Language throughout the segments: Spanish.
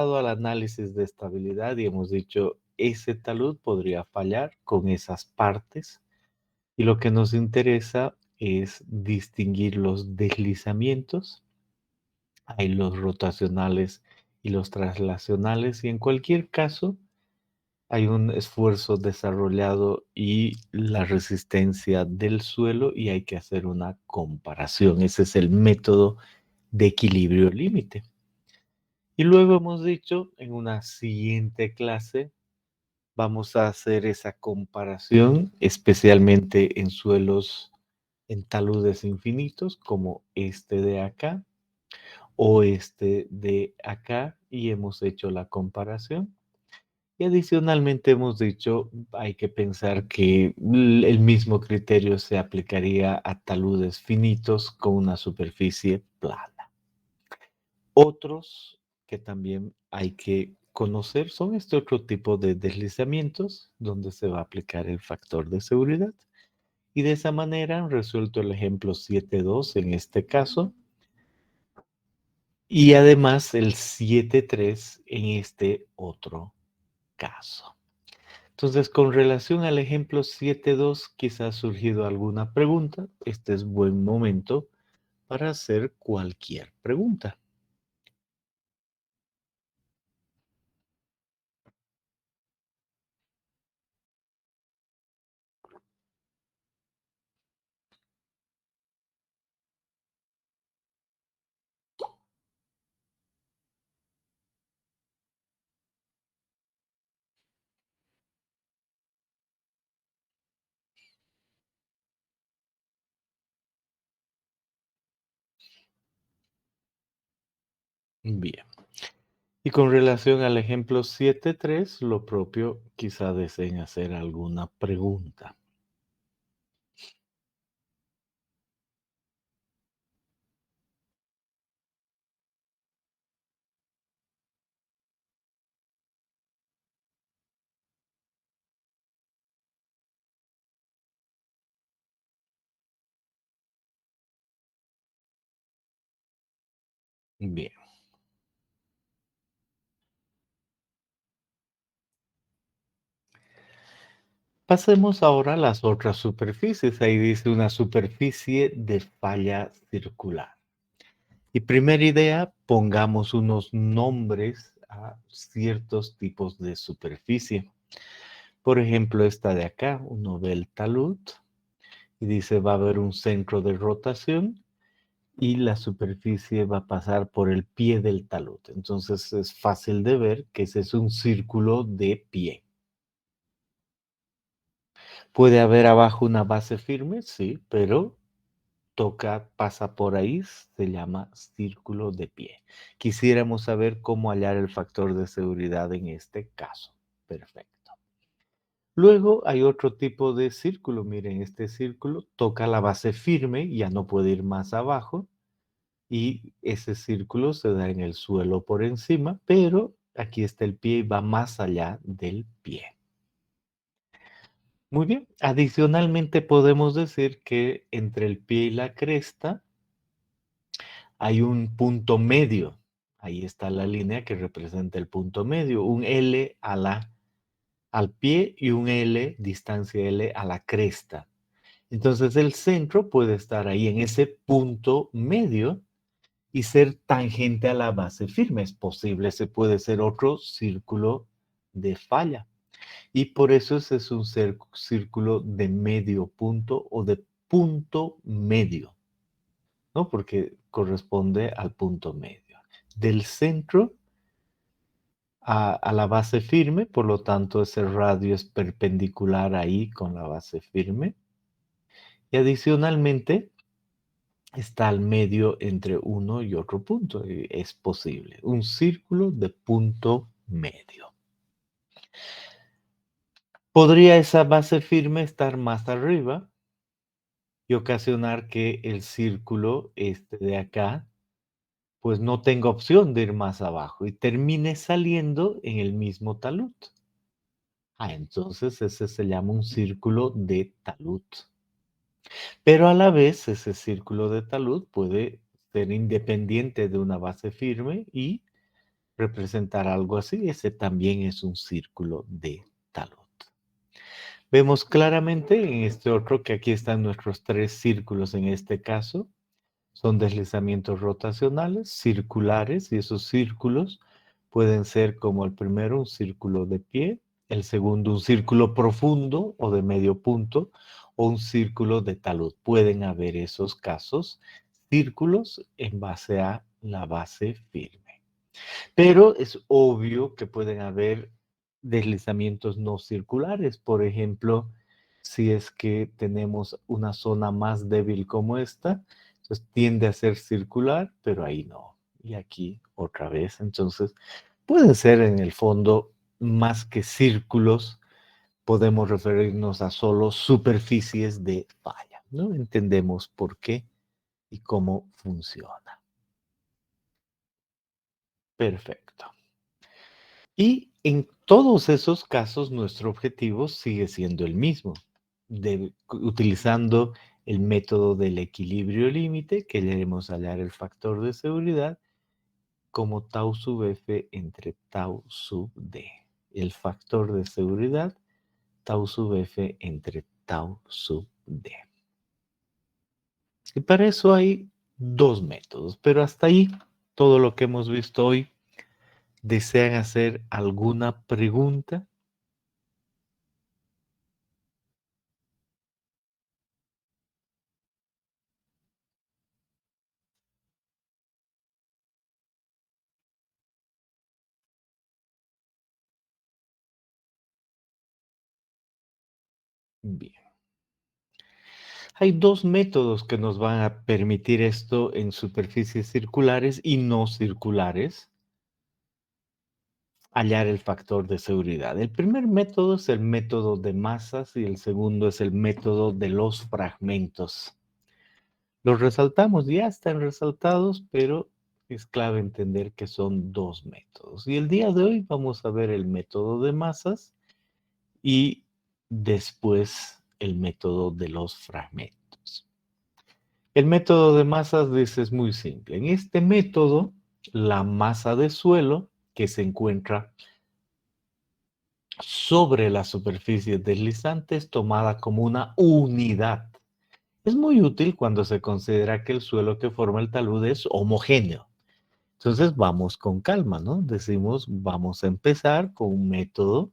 al análisis de estabilidad y hemos dicho, ese talud podría fallar con esas partes y lo que nos interesa es distinguir los deslizamientos. Hay los rotacionales y los traslacionales y en cualquier caso hay un esfuerzo desarrollado y la resistencia del suelo y hay que hacer una comparación. Ese es el método de equilibrio límite. Y luego hemos dicho, en una siguiente clase vamos a hacer esa comparación, especialmente en suelos en taludes infinitos, como este de acá o este de acá, y hemos hecho la comparación. Y adicionalmente hemos dicho, hay que pensar que el mismo criterio se aplicaría a taludes finitos con una superficie plana. Otros que también hay que conocer son este otro tipo de deslizamientos donde se va a aplicar el factor de seguridad. Y de esa manera han resuelto el ejemplo 7.2 en este caso y además el 7.3 en este otro caso. Entonces, con relación al ejemplo 7.2, quizás ha surgido alguna pregunta. Este es buen momento para hacer cualquier pregunta. Bien. Y con relación al ejemplo 7.3, lo propio, quizá deseen hacer alguna pregunta. Bien. Pasemos ahora a las otras superficies. Ahí dice una superficie de falla circular. Y primera idea, pongamos unos nombres a ciertos tipos de superficie. Por ejemplo, esta de acá, uno ve el talud y dice va a haber un centro de rotación y la superficie va a pasar por el pie del talud. Entonces es fácil de ver que ese es un círculo de pie. ¿Puede haber abajo una base firme? Sí, pero pasa por ahí, se llama círculo de pie. Quisiéramos saber cómo hallar el factor de seguridad en este caso. Perfecto. Luego hay otro tipo de círculo. Miren, este círculo toca la base firme, ya no puede ir más abajo. Y ese círculo se da en el suelo por encima, pero aquí está el pie y va más allá del pie. Muy bien. Adicionalmente podemos decir que entre el pie y la cresta hay un punto medio. Ahí está la línea que representa el punto medio, un L al pie y un L, distancia L a la cresta. Entonces el centro puede estar ahí en ese punto medio y ser tangente a la base firme. Es posible, se puede ser otro círculo de falla. Y por eso ese es un círculo de medio punto o de punto medio, ¿no? Porque corresponde al punto medio. Del centro a la base firme, por lo tanto ese radio es perpendicular ahí con la base firme. Y adicionalmente está al medio entre uno y otro punto. Y es posible. Un círculo de punto medio. ¿Podría esa base firme estar más arriba y ocasionar que el círculo este de acá pues no tenga opción de ir más abajo y termine saliendo en el mismo talud? Entonces ese se llama un círculo de talud. Pero a la vez ese círculo de talud puede ser independiente de una base firme y representar algo así, ese también es un círculo de talud. Vemos claramente en este otro que aquí están nuestros tres círculos en este caso. Son deslizamientos rotacionales, circulares, y esos círculos pueden ser como el primero un círculo de pie, el segundo un círculo profundo o de medio punto, o un círculo de talud. Pueden haber esos casos, círculos en base a la base firme. Pero es obvio que pueden haber deslizamientos no circulares. Por ejemplo, si es que tenemos una zona más débil como esta, entonces tiende a ser circular, pero ahí no. Y aquí otra vez. Entonces, pueden ser en el fondo más que círculos, podemos referirnos a solo superficies de falla, ¿no? Entendemos por qué y cómo funciona. Perfecto. Y en todos esos casos, nuestro objetivo sigue siendo el mismo, utilizando el método del equilibrio límite, que queremos hallar el factor de seguridad como tau sub f entre tau sub d. El factor de seguridad, tau sub f entre tau sub d. Y para eso hay dos métodos, pero hasta ahí todo lo que hemos visto hoy. ¿Desean hacer alguna pregunta? Bien. Hay dos métodos que nos van a permitir esto en superficies circulares y no circulares, hallar el factor de seguridad. El primer método es el método de masas y el segundo es el método de los fragmentos. Los resaltamos, ya están resaltados, pero es clave entender que son dos métodos. Y el día de hoy vamos a ver el método de masas y después el método de los fragmentos. El método de masas dice es muy simple. En este método, la masa de suelo que se encuentra sobre la superficie deslizante es tomada como una unidad. Es muy útil cuando se considera que el suelo que forma el talud es homogéneo. Entonces vamos con calma, ¿no? Decimos, vamos a empezar con un método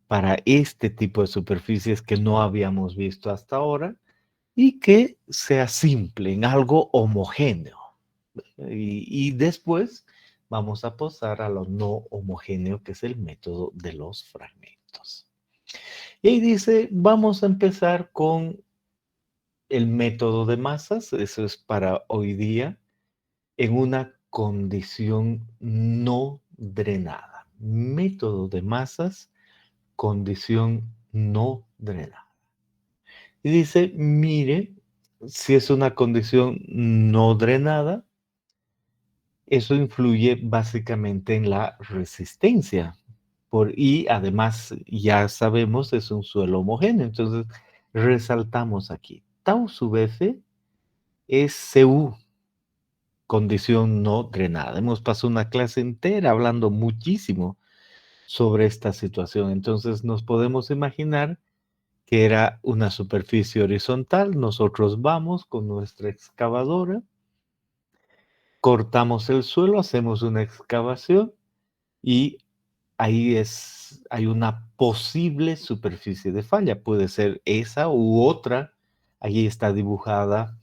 para este tipo de superficies que no habíamos visto hasta ahora y que sea simple, en algo homogéneo. Y después vamos a pasar a lo no homogéneo, que es el método de los fragmentos. Y ahí dice, vamos a empezar con el método de masas, eso es para hoy día, en una condición no drenada. Método de masas, condición no drenada. Y dice, mire, si es una condición no drenada, eso influye básicamente en la resistencia. Y además, ya sabemos, es un suelo homogéneo. Entonces, resaltamos aquí. Tau sub F es Cu, condición no drenada. Hemos pasado una clase entera hablando muchísimo sobre esta situación. Entonces, nos podemos imaginar que era una superficie horizontal. Nosotros vamos con nuestra excavadora, cortamos el suelo, hacemos una excavación y ahí hay una posible superficie de falla. Puede ser esa u otra. Allí está dibujada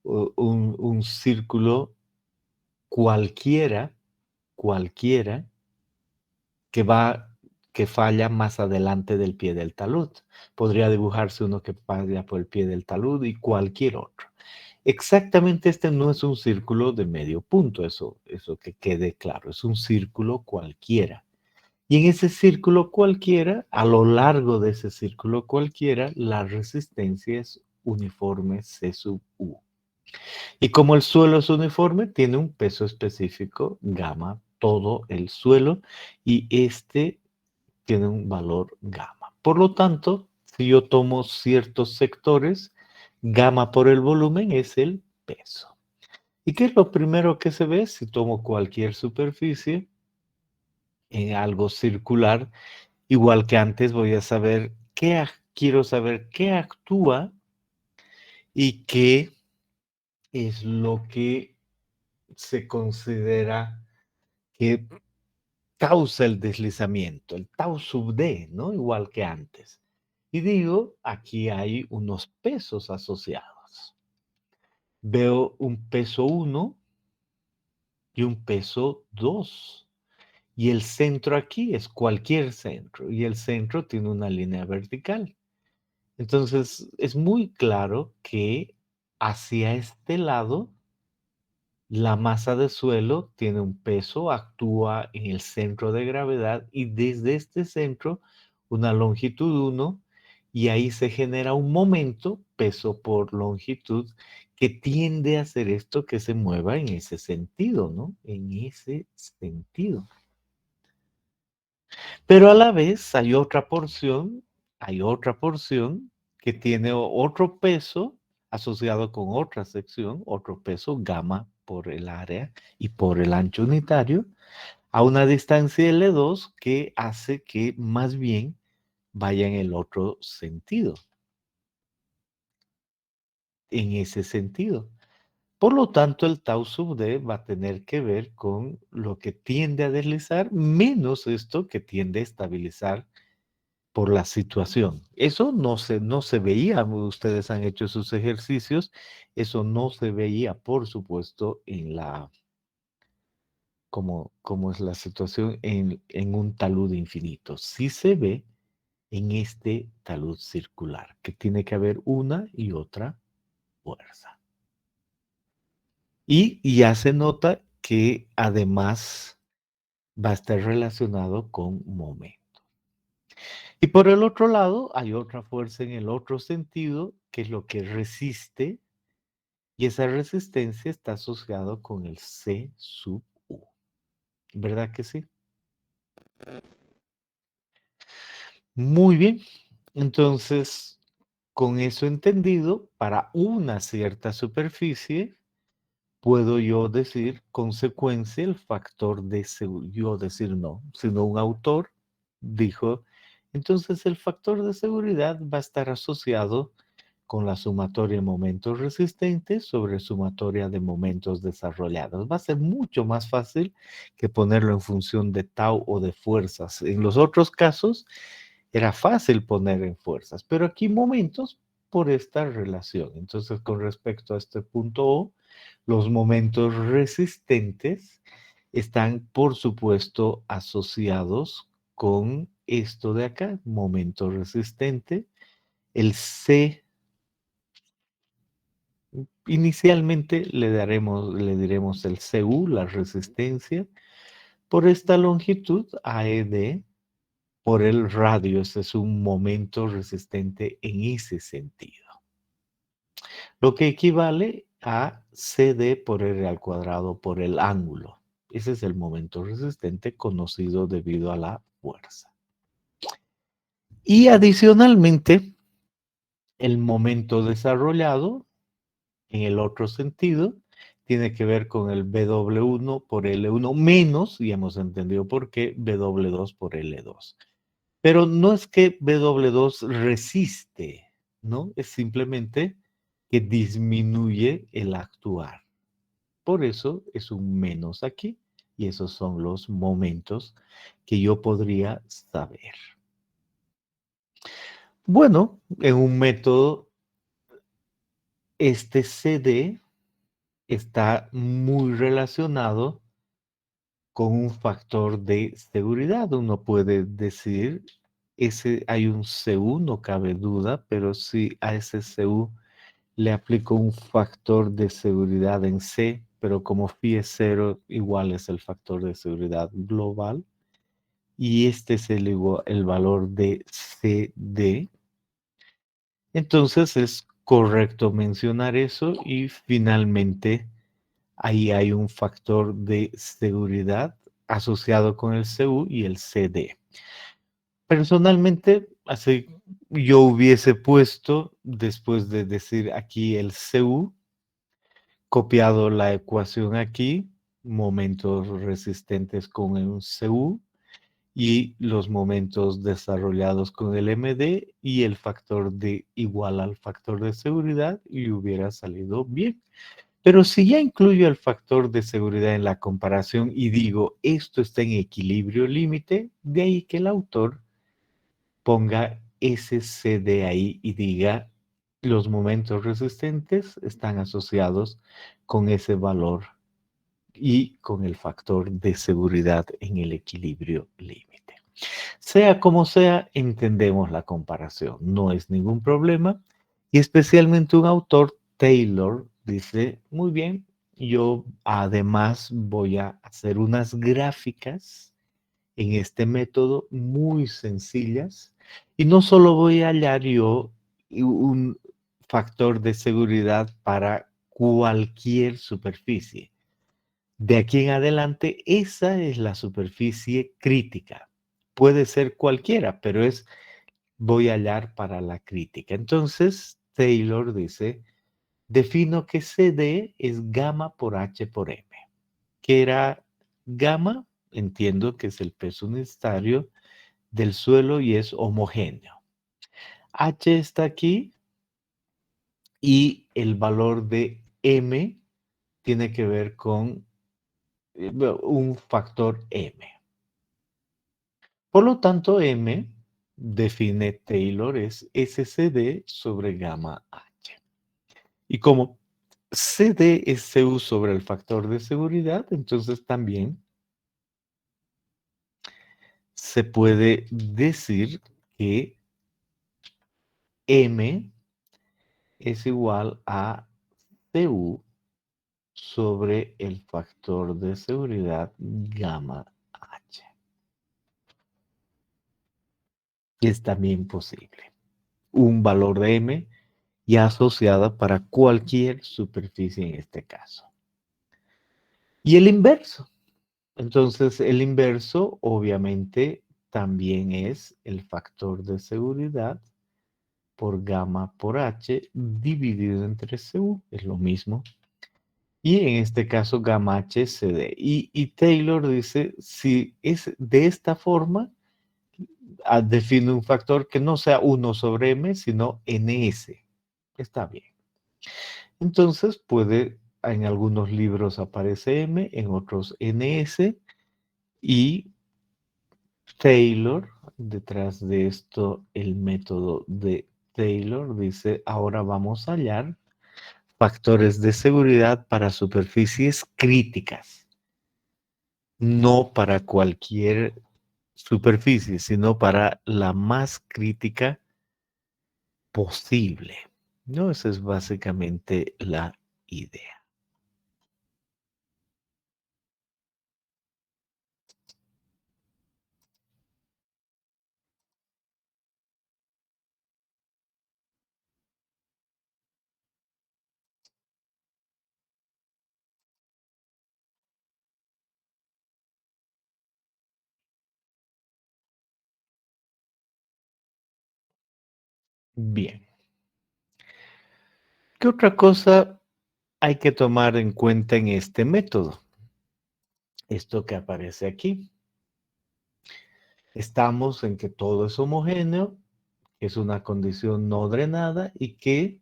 un círculo cualquiera, cualquiera, que va, que falla más adelante del pie del talud. Podría dibujarse uno que falla por el pie del talud y cualquier otro. Exactamente este no es un círculo de medio punto, eso que quede claro, es un círculo cualquiera. Y en ese círculo cualquiera, a lo largo de ese círculo cualquiera, la resistencia es uniforme C sub U. Y como el suelo es uniforme, tiene un peso específico, gamma, todo el suelo, y este tiene un valor gamma. Por lo tanto, si yo tomo ciertos sectores, gamma por el volumen es el peso. ¿Y qué es lo primero que se ve si tomo cualquier superficie? en algo circular, igual que antes voy a saber quiero saber qué actúa y qué es lo que se considera que causa el deslizamiento, el tau sub D, ¿no? Igual que antes. Y digo, aquí hay unos pesos asociados. Veo un peso 1 y un peso 2. Y el centro aquí es cualquier centro. Y el centro tiene una línea vertical. Entonces, es muy claro que hacia este lado la masa de suelo tiene un peso, actúa en el centro de gravedad y desde este centro una longitud 1 y ahí se genera un momento, peso por longitud, que tiende a hacer esto que se mueva en ese sentido, ¿no? En ese sentido. Pero a la vez hay otra porción que tiene otro peso asociado con otra sección, otro peso gamma por el área y por el ancho unitario, a una distancia L2 que hace que más bien vaya en el otro sentido, en ese sentido. Por lo tanto, el tau sub D va a tener que ver con lo que tiende a deslizar menos esto que tiende a estabilizar por la situación. Eso no se veía, ustedes han hecho sus ejercicios, eso no se veía, por supuesto, en la, como es la situación en un talud infinito. Sí se ve en este talud circular, que tiene que haber una y otra fuerza. Y ya se nota que además va a estar relacionado con momento. Y por el otro lado, hay otra fuerza en el otro sentido, que es lo que resiste, y esa resistencia está asociada con el C sub U. ¿Verdad que sí? Muy bien. Entonces, con eso entendido, para una cierta superficie, puedo yo decir consecuencia el factor de seguridad. Yo decir no, sino un autor dijo, entonces el factor de seguridad va a estar asociado con la sumatoria de momentos resistentes sobre sumatoria de momentos desarrollados. Va a ser mucho más fácil que ponerlo en función de tau o de fuerzas. En los otros casos era fácil poner en fuerzas, pero aquí momentos por esta relación. Entonces, con respecto a este punto O, los momentos resistentes están, por supuesto, asociados con esto de acá, momento resistente. El C, inicialmente le diremos el CU, la resistencia, por esta longitud AED, por el radio, ese es un momento resistente en ese sentido. Lo que equivale a CD por R al cuadrado por el ángulo. Ese es el momento resistente conocido debido a la fuerza. Y adicionalmente, el momento desarrollado, en el otro sentido, tiene que ver con el W1 por L1 menos, y hemos entendido por qué, W2 por L2. Pero no es que W2 resiste, ¿no? Es simplemente que disminuye el actuar. Por eso es un menos aquí. Y esos son los momentos que yo podría saber. Bueno, en un método, este CD está muy relacionado con un factor de seguridad. Uno puede decir, hay un CU, no cabe duda, pero si a ese CU le aplico un factor de seguridad en C, pero como phi es 0, igual es el factor de seguridad global. Y este es el valor de CD. Entonces es correcto mencionar eso y finalmente ahí hay un factor de seguridad asociado con el CU y el CD. Personalmente, así yo hubiese puesto, después de decir aquí el CU, copiado la ecuación aquí, momentos resistentes con un CU, y los momentos desarrollados con el MD y el factor de igual al factor de seguridad y hubiera salido bien. Pero si ya incluyo el factor de seguridad en la comparación y digo esto está en equilibrio límite, de ahí que el autor ponga ese CD ahí y diga los momentos resistentes están asociados con ese valor y con el factor de seguridad en el equilibrio límite. Sea como sea, entendemos la comparación, no es ningún problema. Y especialmente un autor, Taylor, dice, muy bien, yo además voy a hacer unas gráficas en este método muy sencillas y no solo voy a hallar yo un factor de seguridad para cualquier superficie. De aquí en adelante, esa es la superficie crítica. Puede ser cualquiera, pero voy a hallar para la crítica. Entonces, Taylor dice, defino que CD es gamma por H por M. ¿Qué era gamma? Entiendo que es el peso unitario del suelo y es homogéneo. H está aquí y el valor de M tiene que ver con un factor M. Por lo tanto, M, define Taylor, es SCD sobre gamma H. Y como CD es CU sobre el factor de seguridad, entonces también se puede decir que M es igual a CU sobre el factor de seguridad gamma H. Es también posible. Un valor de M y asociada para cualquier superficie en este caso. Y el inverso. Entonces, el inverso obviamente también es el factor de seguridad por gamma por H dividido entre CU. Es lo mismo. Y en este caso, gamma H CD. Y Taylor dice, si es de esta forma, define un factor que no sea 1 sobre M, sino NS. Está bien. Entonces en algunos libros aparece M, en otros NS, y Taylor, detrás de esto, el método de Taylor dice, ahora vamos a hallar factores de seguridad para superficies críticas, no para cualquier superficie, sino para la más crítica posible. ¿No? Esa es básicamente la idea. Bien. ¿Qué otra cosa hay que tomar en cuenta en este método? Esto que aparece aquí. Estamos en que todo es homogéneo, que es una condición no drenada y que,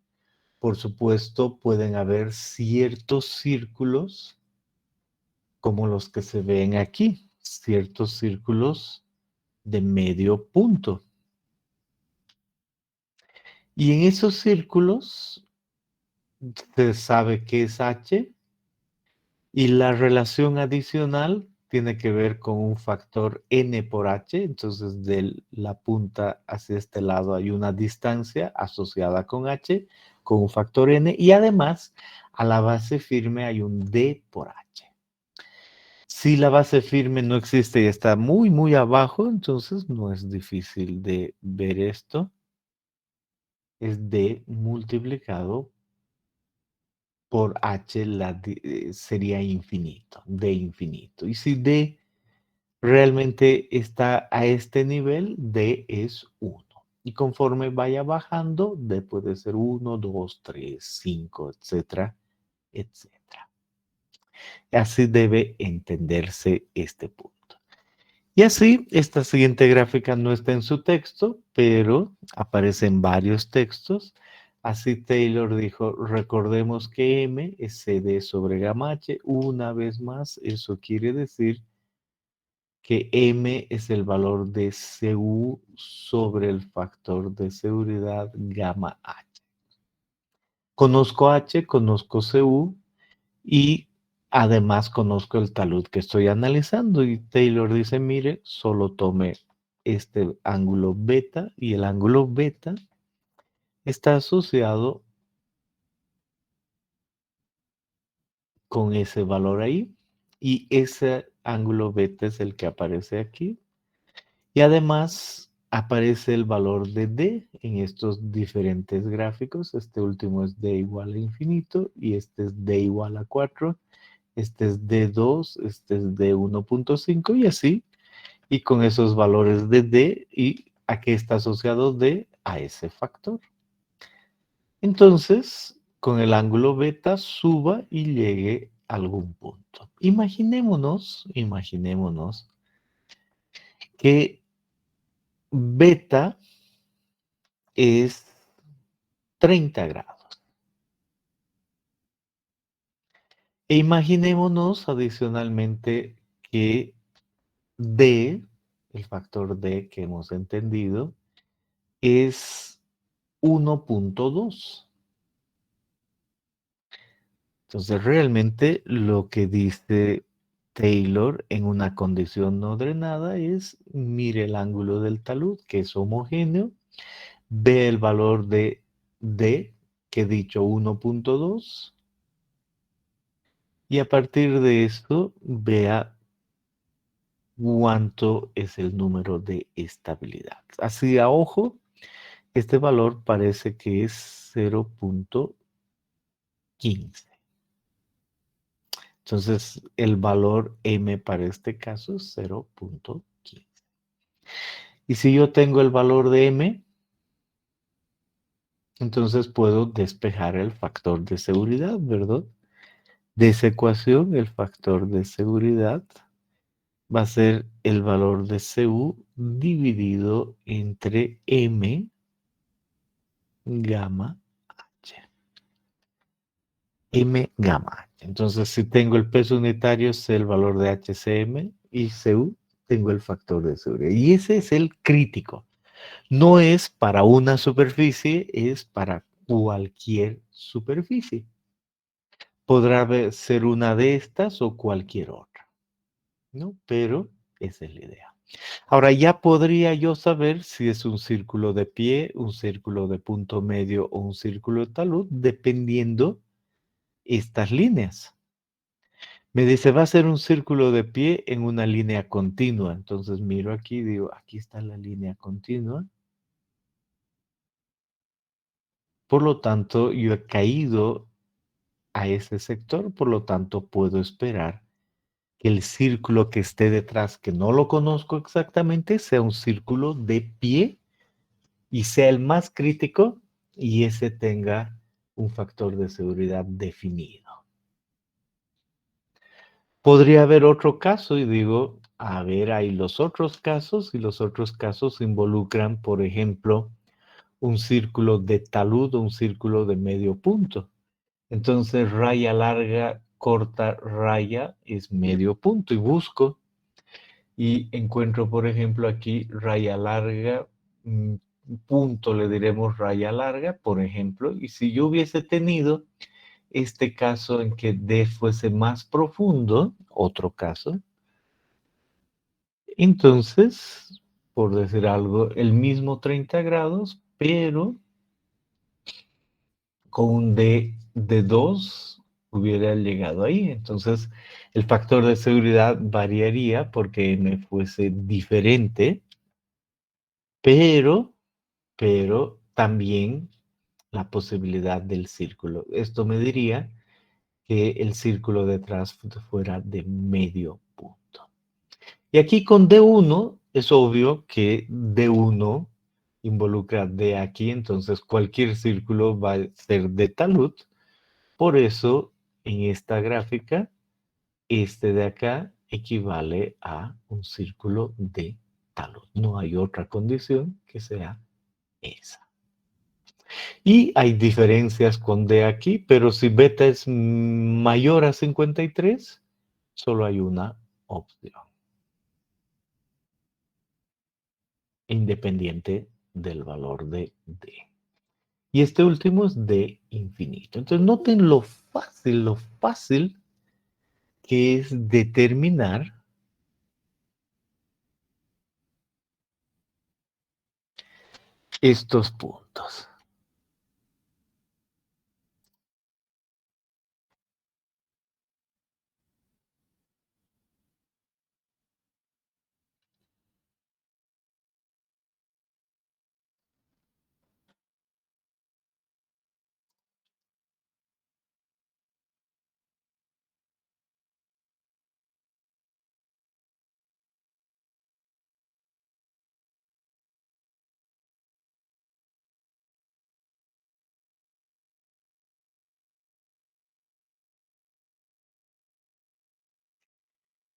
por supuesto, pueden haber ciertos círculos como los que se ven aquí, ciertos círculos de medio punto. Y en esos círculos se sabe qué es H y la relación adicional tiene que ver con un factor n por h, entonces de la punta hacia este lado hay una distancia asociada con h, con un factor n, y además a la base firme hay un d por h. Si la base firme no existe y está muy, muy abajo, entonces no es difícil de ver esto. Es d multiplicado por h sería infinito, d infinito. Y si d realmente está a este nivel, D es 1. Y conforme vaya bajando, D puede ser 1, 2, 3, 5, etcétera, etcétera. Así debe entenderse este punto. Y así, esta siguiente gráfica no está en su texto, pero aparece en varios textos. Así Taylor dijo, recordemos que M es CD sobre gamma H. Una vez más, eso quiere decir que M es el valor de CU sobre el factor de seguridad gamma H. Conozco H, conozco CU y además conozco el talud que estoy analizando. Y Taylor dice, mire, solo tome este ángulo beta y el ángulo beta está asociado con ese valor ahí y ese ángulo beta es el que aparece aquí. Y además aparece el valor de D en estos diferentes gráficos. Este último es D igual a infinito y este es D igual a 4. Este es D2, este es D1.5 y así. Y con esos valores de D y a qué está asociado D a ese factor. Entonces, con el ángulo beta suba y llegue a algún punto. Imaginémonos que beta es 30 grados. E imaginémonos adicionalmente que D, el factor D que hemos entendido, es 1.2. Entonces, realmente lo que dice Taylor en una condición no drenada es, mire el ángulo del talud, que es homogéneo, ve el valor de D, que he dicho 1.2, y a partir de esto vea cuánto es el número de estabilidad. Así a ojo, este valor parece que es 0.15. Entonces, el valor M para este caso es 0.15. Y si yo tengo el valor de M, entonces puedo despejar el factor de seguridad, ¿verdad? De esa ecuación, el factor de seguridad va a ser el valor de CU dividido entre M gamma H. M gamma H. Entonces, si tengo el peso unitario, sé el valor de HCM y CU, tengo el factor de seguridad. Y ese es el crítico. No es para una superficie, es para cualquier superficie. Podrá ser una de estas o cualquier otra, ¿no? Pero esa es la idea. Ahora ya podría yo saber si es un círculo de pie, un círculo de punto medio o un círculo de talud, dependiendo estas líneas. Me dice, va a ser un círculo de pie en una línea continua. Entonces miro aquí y digo, aquí está la línea continua. Por lo tanto, yo he caído a ese sector, por lo tanto, puedo esperar que el círculo que esté detrás, que no lo conozco exactamente, sea un círculo de pie y sea el más crítico y ese tenga un factor de seguridad definido. Podría haber otro caso y digo, a ver, hay los otros casos y los otros casos involucran, por ejemplo, un círculo de talud o un círculo de medio punto. Entonces, raya larga, corta, raya es medio punto y busco y encuentro, por ejemplo, aquí raya larga, punto le diremos raya larga, por ejemplo, y si yo hubiese tenido este caso en que D fuese más profundo, otro caso, entonces, por decir algo, el mismo 30 grados, pero con un D de 2 hubiera llegado ahí. Entonces, el factor de seguridad variaría porque M fuese diferente, pero, pero también la posibilidad del círculo. Esto me diría que el círculo detrás fuera de medio punto. Y aquí con D1 es obvio que D1 involucra D aquí, entonces cualquier círculo va a ser de talud. Por eso en esta gráfica, este de acá equivale a un círculo de talud. No hay otra condición que sea esa. Y hay diferencias con D aquí, pero si beta es mayor a 53, solo hay una opción, independiente del valor de D. Y este último es D infinito. Entonces noten lo fácil que es determinar estos puntos.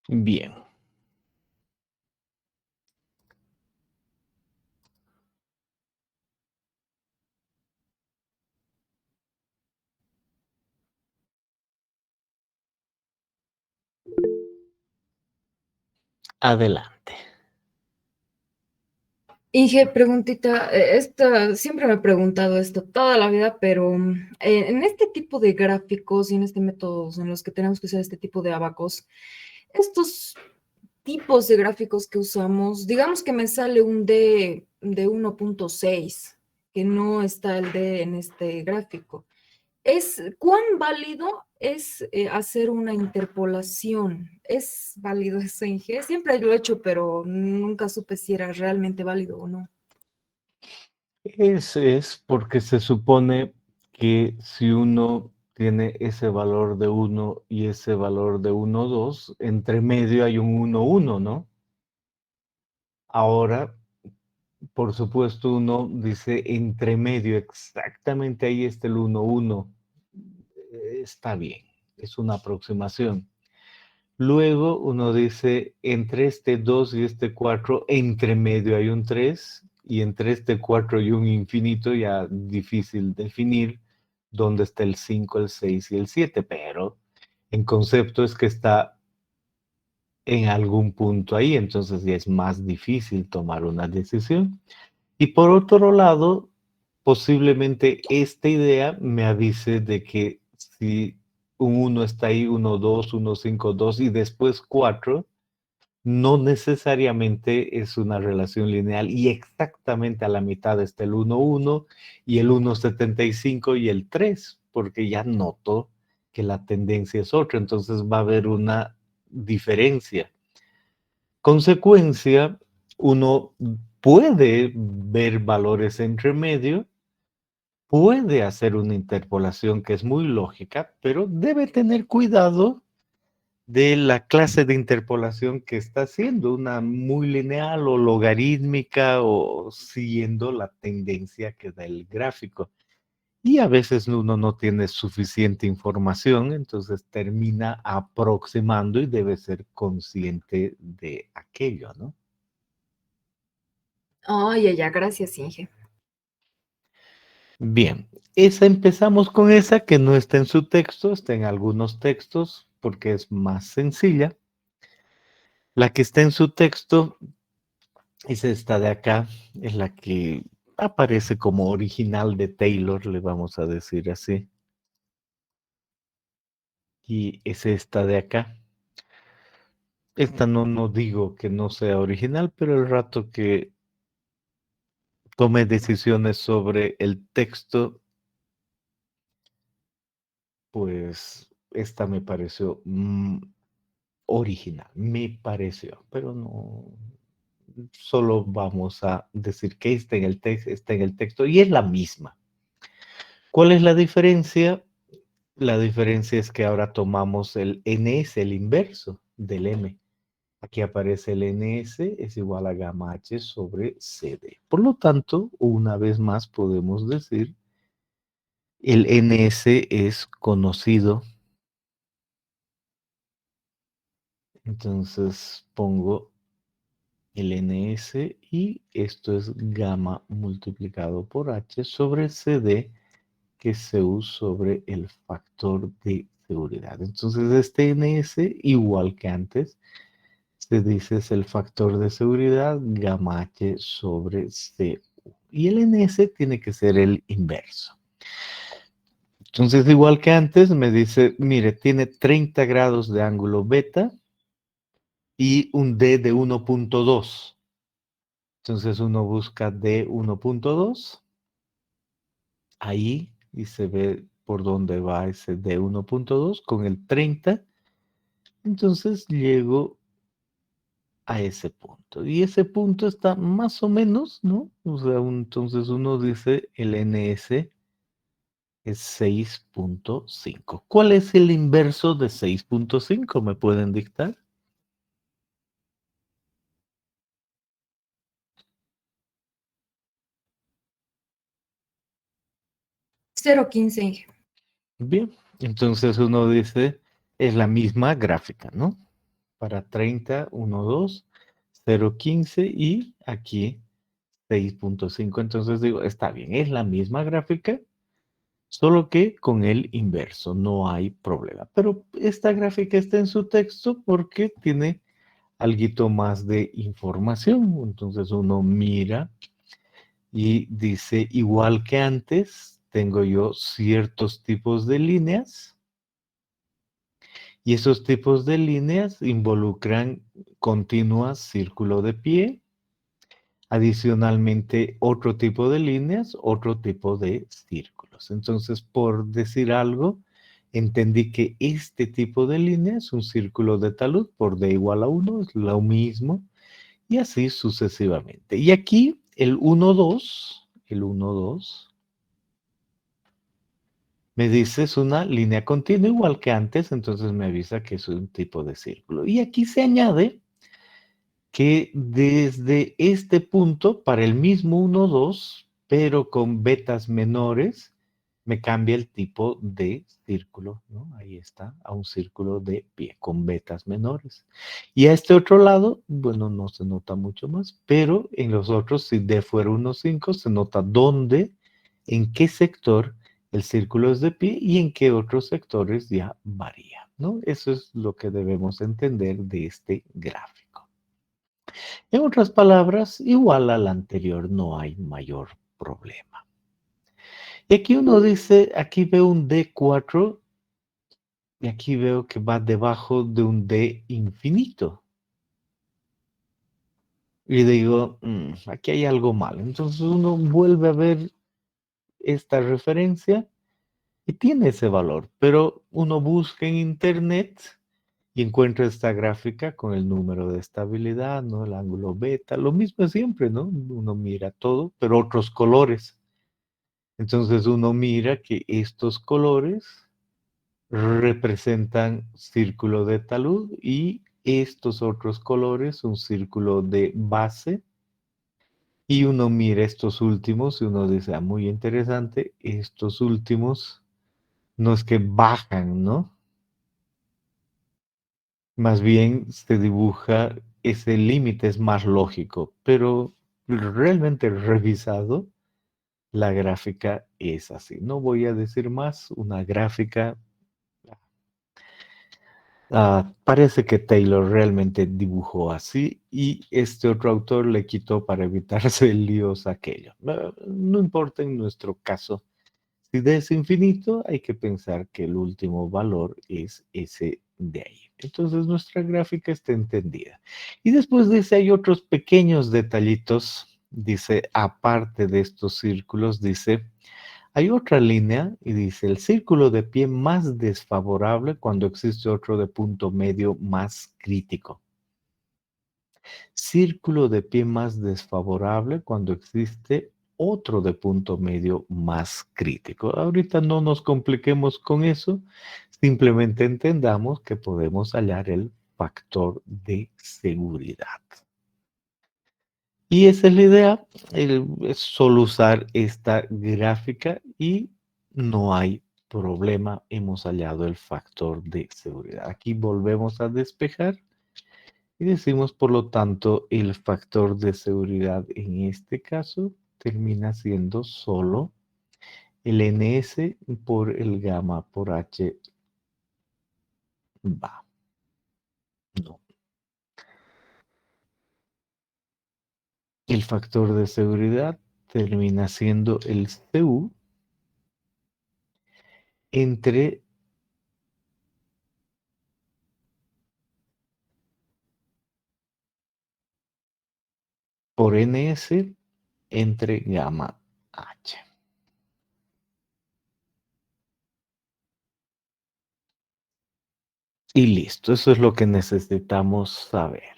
Bien, adelante. Inge, preguntita, siempre me he preguntado esto toda la vida, pero en este tipo de gráficos y en este métodos en los que tenemos que usar este tipo de abacos, estos tipos de gráficos que usamos, digamos que me sale un D de 1.6, que no está el D en este gráfico. ¿Cuán válido es hacer una interpolación? ¿Es válido eso, Inge? Siempre lo he hecho, pero nunca supe si era realmente válido o no. Ese es porque se supone que si uno tiene ese valor de uno y ese valor de uno 2, entre medio hay un uno uno, ¿no? Ahora, por supuesto, uno dice entre medio, exactamente ahí está el uno uno. Está bien, es una aproximación. Luego uno dice, entre este 2 y este 4 entre medio hay un 3 y entre este 4 y un infinito ya difícil definir dónde está el 5 el 6 y el 7 pero en concepto es que está en algún punto ahí, entonces ya es más difícil tomar una decisión. Y por otro lado, posiblemente esta idea me avise de que si un uno está ahí, uno 2 1 5 2 y después 4 no necesariamente es una relación lineal y exactamente a la mitad está el uno uno y el 1,75 y el 3 porque ya noto que la tendencia es otra, entonces va a haber una diferencia. Consecuencia, uno puede ver valores entre medio, puede hacer una interpolación que es muy lógica, pero debe tener cuidado de la clase de interpolación que está haciendo, una muy lineal o logarítmica o siguiendo la tendencia que da el gráfico. Y a veces uno no tiene suficiente información, entonces termina aproximando y debe ser consciente de aquello, ¿no? Ay, ya, ya, gracias, Inge. Bien, esa empezamos con esa que no está en su texto, está en algunos textos porque es más sencilla. La que está en su texto es esta de acá, es la que aparece como original de Taylor, le vamos a decir así. Y es esta de acá. Esta no digo que no sea original, pero el rato que tome decisiones sobre el texto, pues esta me pareció original, me pareció, pero no, solo vamos a decir que está en el texto y es la misma. ¿Cuál es la diferencia? La diferencia es que ahora tomamos el ns, el inverso del m. Aquí aparece el ns es igual a gamma h sobre cd. Por lo tanto, una vez más podemos decir el ns es conocido Entonces pongo el ns y esto es gamma multiplicado por h sobre cd, que es CU sobre el factor de seguridad. Entonces este ns, igual que antes, se dice es el factor de seguridad gamma h sobre cu. Y el ns tiene que ser el inverso. Entonces, igual que antes, me dice, mire, tiene 30 grados de ángulo beta y un D de 1.2. Entonces uno busca D 1.2 ahí y se ve por dónde va ese D 1.2 con el 30. Entonces llego a ese punto. Y ese punto está más o menos, ¿no? O sea, entonces uno dice el NS es 6.5. ¿Cuál es el inverso de 6.5? ¿Me pueden dictar? 0,15. Bien, entonces uno dice, es la misma gráfica, ¿no? Para 30, 1, 2, 0, 15 y aquí 6.5. Entonces digo, está bien, es la misma gráfica, solo que con el inverso, no hay problema. Pero esta gráfica está en su texto porque tiene algo más de información. Entonces uno mira y dice, igual que antes, tengo yo ciertos tipos de líneas y esos tipos de líneas involucran continuas, círculo de pie, adicionalmente otro tipo de líneas, otro tipo de círculos. Entonces, por decir algo, entendí que este tipo de línea es un círculo de talud por d igual a 1, es lo mismo, y así sucesivamente. Y aquí el 1, 2, el 1, 2, me dice es una línea continua igual que antes, entonces me avisa que es un tipo de círculo. Y aquí se añade que desde este punto, para el mismo 1, 2, pero con betas menores, me cambia el tipo de círculo, ¿no? Ahí está, a un círculo de pie con betas menores. Y a este otro lado, bueno, no se nota mucho más, pero en los otros, si D fuera 1, 5, se nota dónde, en qué sector el círculo es de pie y en qué otros sectores ya varía, ¿no? Eso es lo que debemos entender de este gráfico. En otras palabras, igual al anterior, no hay mayor problema. Y aquí uno dice, aquí veo un D4 y aquí veo que va debajo de un D infinito. Y digo, aquí hay algo mal. Entonces uno vuelve a ver esta referencia y tiene ese valor, pero uno busca en internet y encuentra esta gráfica con el número de estabilidad, ¿no? El ángulo beta, lo mismo siempre, ¿no? Uno mira todo, pero otros colores. Entonces uno mira que estos colores representan círculo de talud y estos otros colores un círculo de base. Y uno mira estos últimos y uno dice, ah, muy interesante, estos últimos no es que bajan, ¿no? Más bien se dibuja ese límite es más lógico, pero realmente revisado, la gráfica es así. No voy a decir más, una gráfica. Parece que Taylor realmente dibujó así y este otro autor le quitó para evitarse el líos aquello. No importa en nuestro caso. Si D es infinito, hay que pensar que el último valor es ese de ahí. Entonces nuestra gráfica está entendida. Y después dice, hay otros pequeños detallitos. Dice, aparte de estos círculos, dice, hay otra línea y dice, el círculo de pie más desfavorable cuando existe otro de punto medio más crítico. Círculo de pie más desfavorable cuando existe otro de punto medio más crítico. Ahorita no nos compliquemos con eso, simplemente entendamos que podemos hallar el factor de seguridad. Y esa es la idea, es solo usar esta gráfica y no hay problema, hemos hallado el factor de seguridad. Aquí volvemos a despejar Y decimos, por lo tanto, el factor de seguridad en este caso termina siendo solo el ns por el gamma por h va. No. El factor de seguridad termina siendo el cu entre por ns entre gamma h. Y listo, eso es lo que necesitamos saber.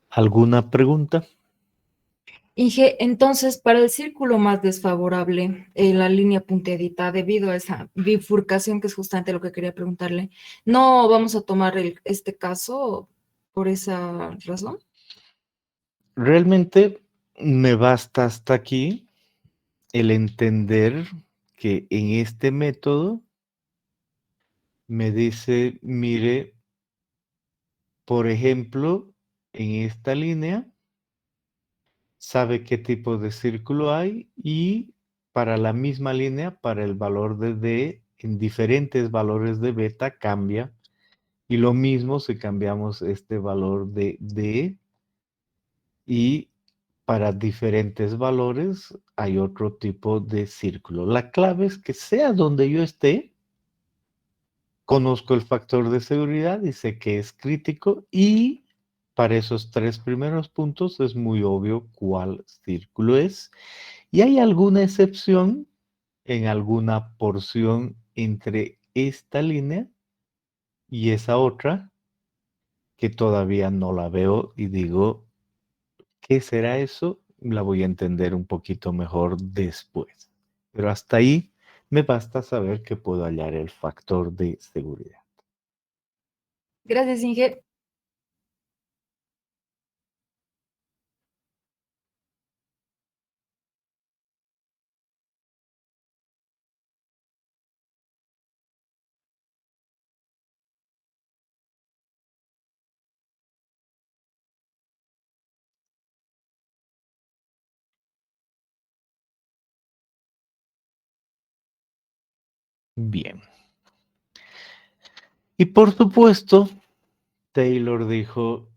¿Alguna pregunta? Inge, entonces, para el círculo más desfavorable, la línea punteadita, debido a esa bifurcación, que es justamente lo que quería preguntarle, ¿no vamos a tomar este caso por esa razón? Realmente me basta hasta aquí el entender que en este método me dice, mire, por ejemplo, en esta línea, sabe qué tipo de círculo hay y para la misma línea, para el valor de D, en diferentes valores de beta cambia. Y lo mismo si cambiamos este valor de D y para diferentes valores hay otro tipo de círculo. La clave es que sea donde yo esté, conozco el factor de seguridad y sé que es crítico y para esos tres primeros puntos es muy obvio cuál círculo es. Y hay alguna excepción en alguna porción entre esta línea y esa otra que todavía no la veo y digo, ¿qué será eso? La voy a entender un poquito mejor después. Pero hasta ahí me basta saber que puedo hallar el factor de seguridad. Gracias, Inge. Bien. Y por supuesto, Taylor dijo,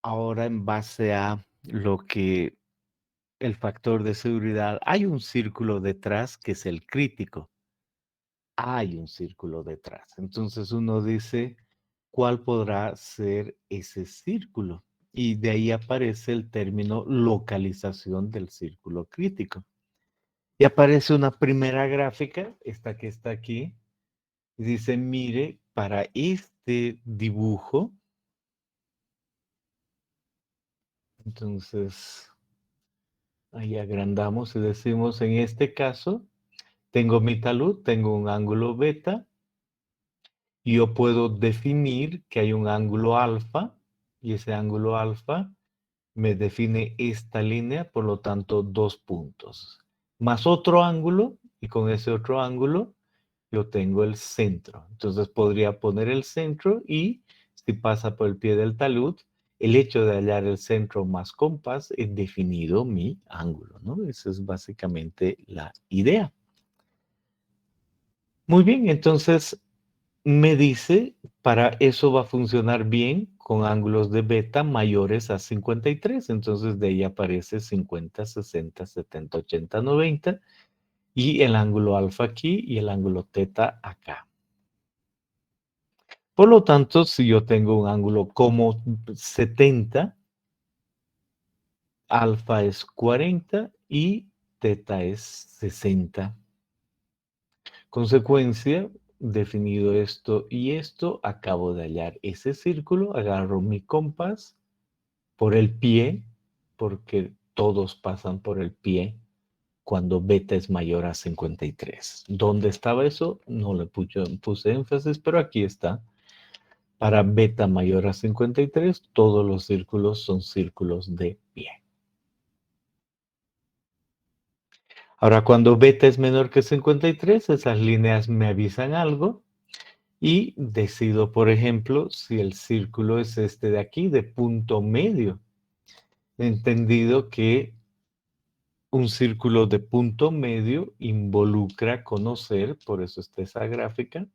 ahora en base a lo que el factor de seguridad, hay un círculo detrás que es el crítico. Hay un círculo detrás. Entonces uno dice, ¿cuál podrá ser ese círculo? Y de ahí aparece el término localización del círculo crítico. Y aparece una primera gráfica, esta que está aquí, y dice, mire, para este dibujo, entonces ahí agrandamos y decimos, en este caso, tengo mi talud, tengo un ángulo beta, y yo puedo definir que hay un ángulo alfa, y ese ángulo alfa me define esta línea, por lo tanto, 2 puntos. Más otro ángulo, y con ese otro ángulo yo tengo el centro. Entonces podría poner el centro y si pasa por el pie del talud, el hecho de hallar el centro más compás he definido mi ángulo, ¿no? Esa es básicamente la idea. Muy bien, entonces me dice, para eso va a funcionar bien con ángulos de beta mayores a 53. Entonces de ahí aparece 50, 60, 70, 80, 90 y el ángulo alfa aquí y el ángulo teta acá. Por lo tanto, si yo tengo un ángulo como 70, alfa es 40 y teta es 60. Consecuencia, definido esto y esto, acabo de hallar ese círculo, agarro mi compás por el pie, porque todos pasan por el pie cuando beta es mayor a 53. ¿Dónde estaba eso? No le puse énfasis, pero aquí está. Para beta mayor a 53, todos los círculos son círculos de pie. Ahora, cuando beta es menor que 53, esas líneas me avisan algo Y decido, por ejemplo, si el círculo es este de aquí, de punto medio. Entendido que un círculo de punto medio involucra conocer, por eso está esa gráfica,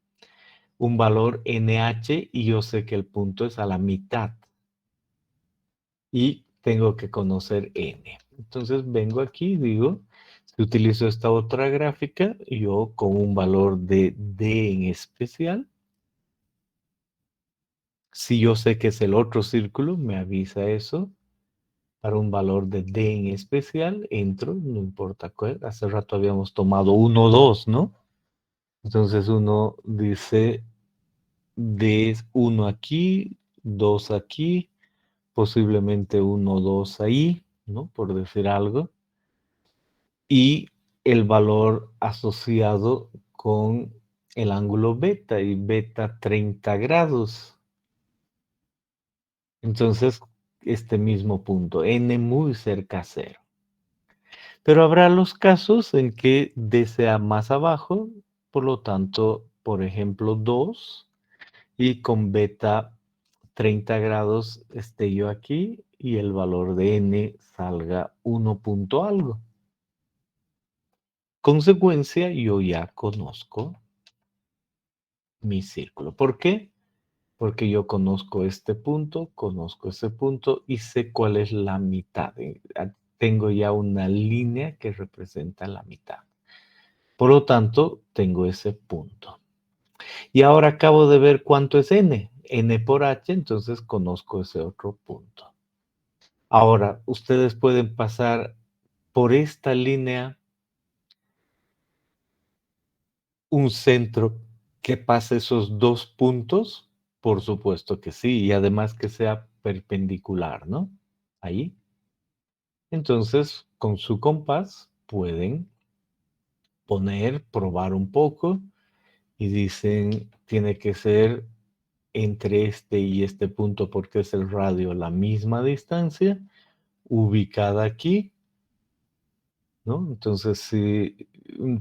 un valor NH y yo sé que el punto es a la mitad. Y tengo que conocer N. Entonces vengo aquí y digo, si utilizo esta otra gráfica, yo con un valor de D en especial, si yo sé que es el otro círculo, me avisa eso. Para un valor de D en especial, entro, no importa cuál. Hace rato habíamos tomado 1, 2, ¿no? Entonces uno dice D es 1 aquí, 2 aquí, posiblemente 1, 2 ahí, ¿no? Por decir algo. Y el valor asociado con el ángulo beta y beta 30 grados. Entonces, este mismo punto, n muy cerca a cero. Pero habrá los casos en que D sea más abajo, por lo tanto, por ejemplo, 2, y con beta 30 grados esté yo aquí y el valor de n salga 1 punto algo. Consecuencia, yo ya conozco mi círculo. ¿Por qué? Porque yo conozco este punto, conozco ese punto y sé cuál es la mitad. Tengo ya una línea que representa la mitad. Por lo tanto, tengo ese punto. Y ahora acabo de ver cuánto es n. N por h, entonces conozco ese otro punto. Ahora, ustedes pueden pasar por esta línea un centro que pase esos dos puntos. Por supuesto que sí, y además que sea perpendicular, ¿no? Ahí. Entonces, con su compás pueden poner, probar un poco y dicen, tiene que ser entre este y este punto porque es el radio la misma distancia, ubicada aquí, ¿no? Entonces, si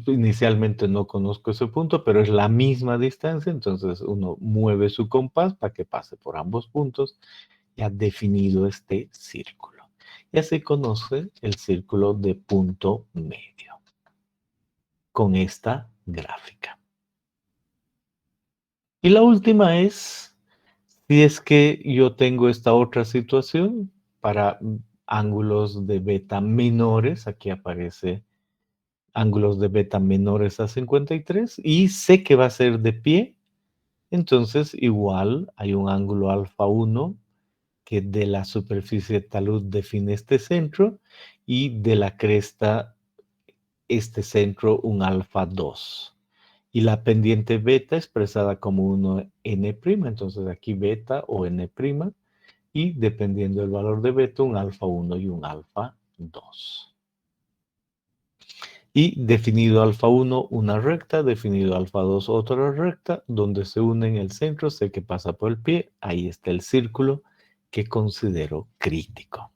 inicialmente no conozco ese punto, pero es la misma distancia, entonces uno mueve su compás para que pase por ambos puntos y ha definido este círculo. Y así conoce el círculo de punto medio con esta gráfica. Y la última es, si es que yo tengo esta otra situación para ángulos de beta menores, aquí aparece ángulos de beta menores a 53 y sé que va a ser de pie, entonces igual hay un ángulo alfa 1 que de la superficie de talud define este centro y de la cresta este centro un alfa 2. Y la pendiente beta expresada como 1 n', entonces aquí beta o n', y dependiendo del valor de beta, un alfa 1 y un alfa 2. Y definido alfa 1 una recta, definido alfa 2 otra recta, donde se une en el centro, sé que pasa por el pie, ahí está el círculo que considero crítico.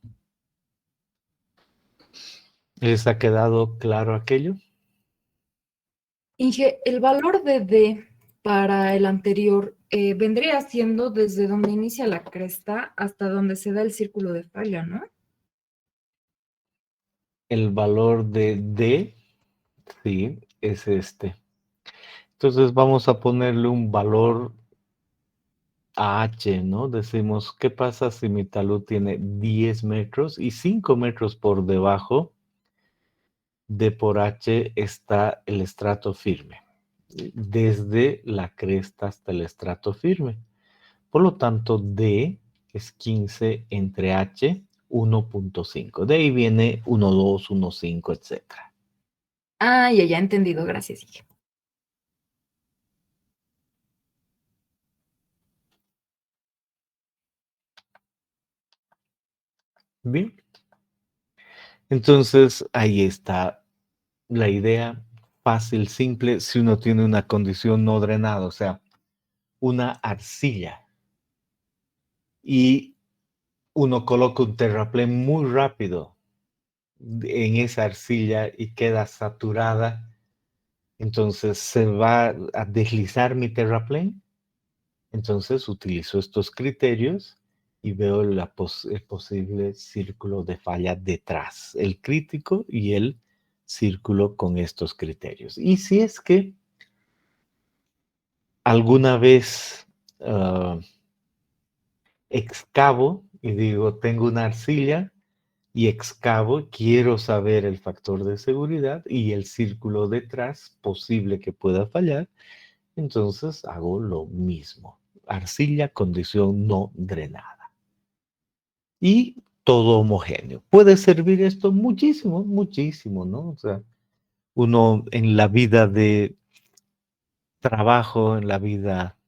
¿Les ha quedado claro aquello? Inge, el valor de D para el anterior vendría siendo desde donde inicia la cresta hasta donde se da el círculo de falla, ¿no? El valor de D, sí, es este. Entonces vamos a ponerle un valor a H, ¿no? Decimos, ¿qué pasa si mi talud tiene 10 metros y 5 metros por debajo de por H está el estrato firme? Desde la cresta hasta el estrato firme. Por lo tanto, D es 15 entre H, 1.5. De ahí viene 1,2, 1,5, etc. Ah, ya, entendido, gracias, Inge. Bien, entonces ahí está la idea fácil, simple, si uno tiene una condición no drenada, o sea, una arcilla, y uno coloca un terraplén muy rápido en esa arcilla y queda saturada, entonces se va a deslizar mi terraplén. Entonces utilizo estos criterios y veo el posible círculo de falla detrás, el crítico y el círculo con estos criterios. Y si es que alguna vez excavo y digo, tengo una arcilla y excavo, quiero saber el factor de seguridad y el círculo detrás posible que pueda fallar, entonces hago lo mismo. Arcilla, condición no drenada. Y todo homogéneo. Puede servir esto muchísimo, muchísimo, ¿no? O sea, uno en la vida de trabajo, en la vida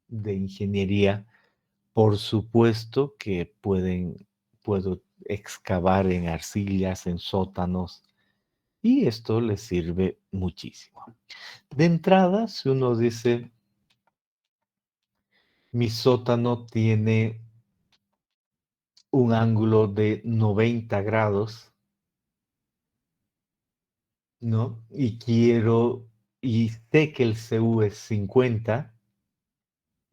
de ingeniería, por supuesto que puedo excavar en arcillas, en sótanos, y esto les sirve muchísimo. De entrada, si uno dice, mi sótano tiene un ángulo de 90 grados, ¿no? Y sé que el CU es 50,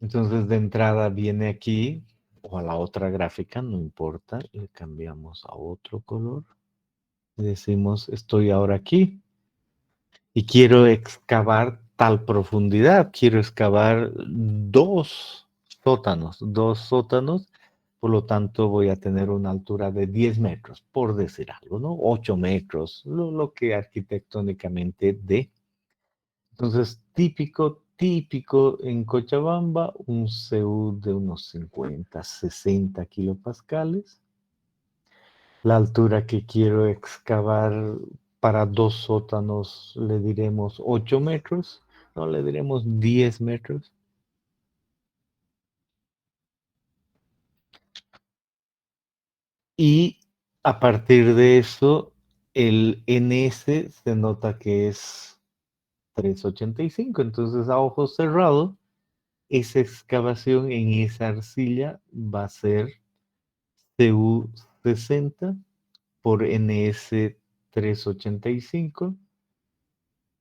entonces de entrada viene aquí, o a la otra gráfica, no importa, le cambiamos a otro color. Y decimos, estoy ahora aquí y quiero excavar tal profundidad, quiero excavar dos sótanos, por lo tanto voy a tener una altura de 10 metros, por decir algo, ¿no? 8 metros, lo que arquitectónicamente dé. Entonces, típico en Cochabamba, un CU de unos 50, 60 kilopascales. La altura que quiero excavar para dos sótanos le diremos 8 metros, no le diremos 10 metros. Y a partir de eso, el NS se nota que es 3,85. Entonces, a ojo cerrado, esa excavación en esa arcilla va a ser CU 60 por NS 3,85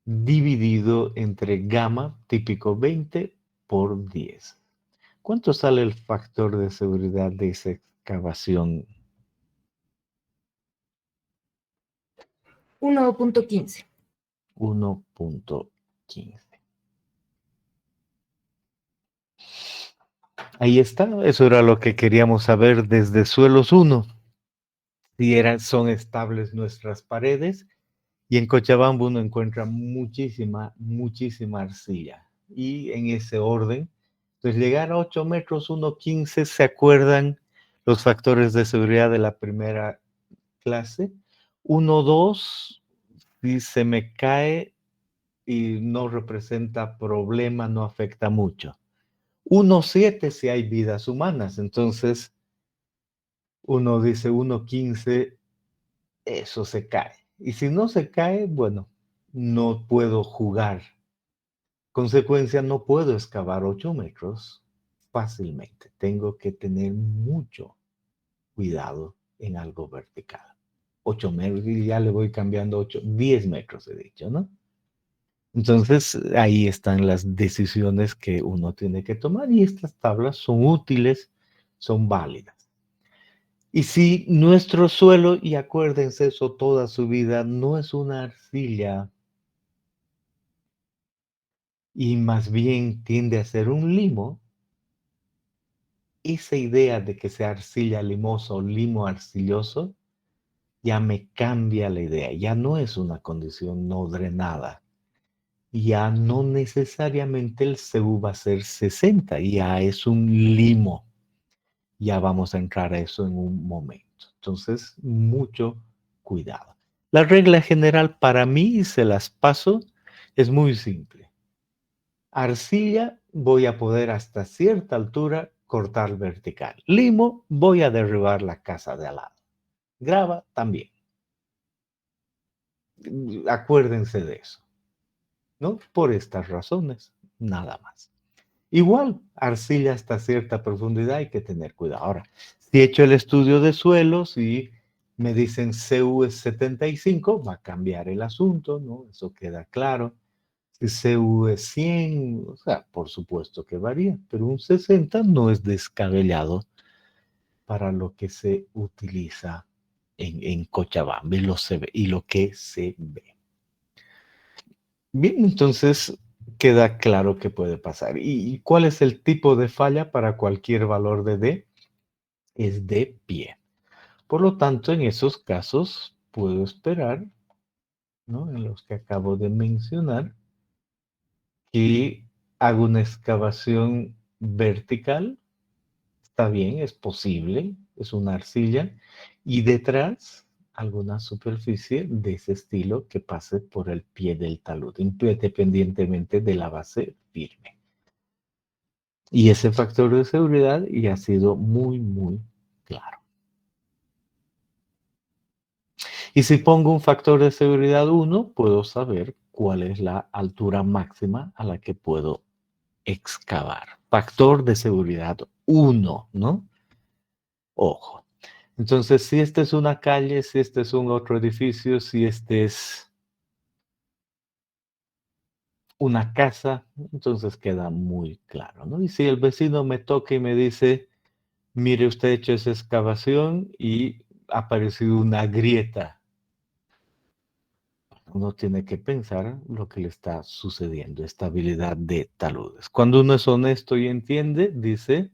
dividido entre gamma típico 20 por 10. ¿Cuánto sale el factor de seguridad de esa excavación? 1.15. 1,15. Ahí está, eso era lo que queríamos saber desde suelos 1. Si son estables nuestras paredes. Y en Cochabamba uno encuentra muchísima arcilla. Y en ese orden, pues llegar a 8 metros, 1,15, ¿se acuerdan los factores de seguridad de la primera clase? 1,2, si se me cae y no representa problema, no afecta mucho. 1,7 si hay vidas humanas. Entonces, uno dice 1,15, eso se cae. Y si no se cae, bueno, no puedo jugar. Consecuencia, no puedo excavar 8 metros fácilmente. Tengo que tener mucho cuidado en algo vertical. 8 metros, y ya le voy cambiando 8, 10 metros, he dicho, ¿no? Entonces, ahí están las decisiones que uno tiene que tomar y estas tablas son útiles, son válidas. Y si nuestro suelo, y acuérdense eso toda su vida, no es una arcilla y más bien tiende a ser un limo, esa idea de que sea arcilla limosa o limo arcilloso ya me cambia la idea, ya no es una condición no drenada, ya no necesariamente el CU va a ser 60, ya es un limo, ya vamos a entrar a eso en un momento. Entonces, mucho cuidado. La regla general para mí, y se las paso, es muy simple. Arcilla voy a poder hasta cierta altura cortar vertical. Limo voy a derribar la casa de al lado. Grava también. Acuérdense de eso, ¿no? Por estas razones, nada más. Igual, arcilla hasta cierta profundidad hay que tener cuidado. Ahora, si he hecho el estudio de suelos y me dicen CU es 75, va a cambiar el asunto, ¿no? Eso queda claro. Si CU es 100, o sea, por supuesto que varía, pero un 60 no es descabellado para lo que se utiliza en Cochabamba y lo que se ve. Bien, entonces queda claro que puede pasar. ¿Y cuál es el tipo de falla para cualquier valor de D? Es de pie. Por lo tanto, en esos casos puedo esperar, ¿no? En los que acabo de mencionar, que hago una excavación vertical. Está bien, es posible, es una arcilla. Y detrás, alguna superficie de ese estilo que pase por el pie del talud, independientemente de la base firme. Y ese factor de seguridad ya ha sido muy, muy claro. Y si pongo un factor de seguridad 1, puedo saber cuál es la altura máxima a la que puedo excavar. Factor de seguridad 1, ¿no? Ojo. Entonces, si esta es una calle, si este es un otro edificio, si este es una casa, entonces queda muy claro, ¿no? Y si el vecino me toca y me dice, mire, usted ha hecho esa excavación y ha aparecido una grieta, uno tiene que pensar lo que le está sucediendo, estabilidad de taludes. Cuando uno es honesto y entiende, dice,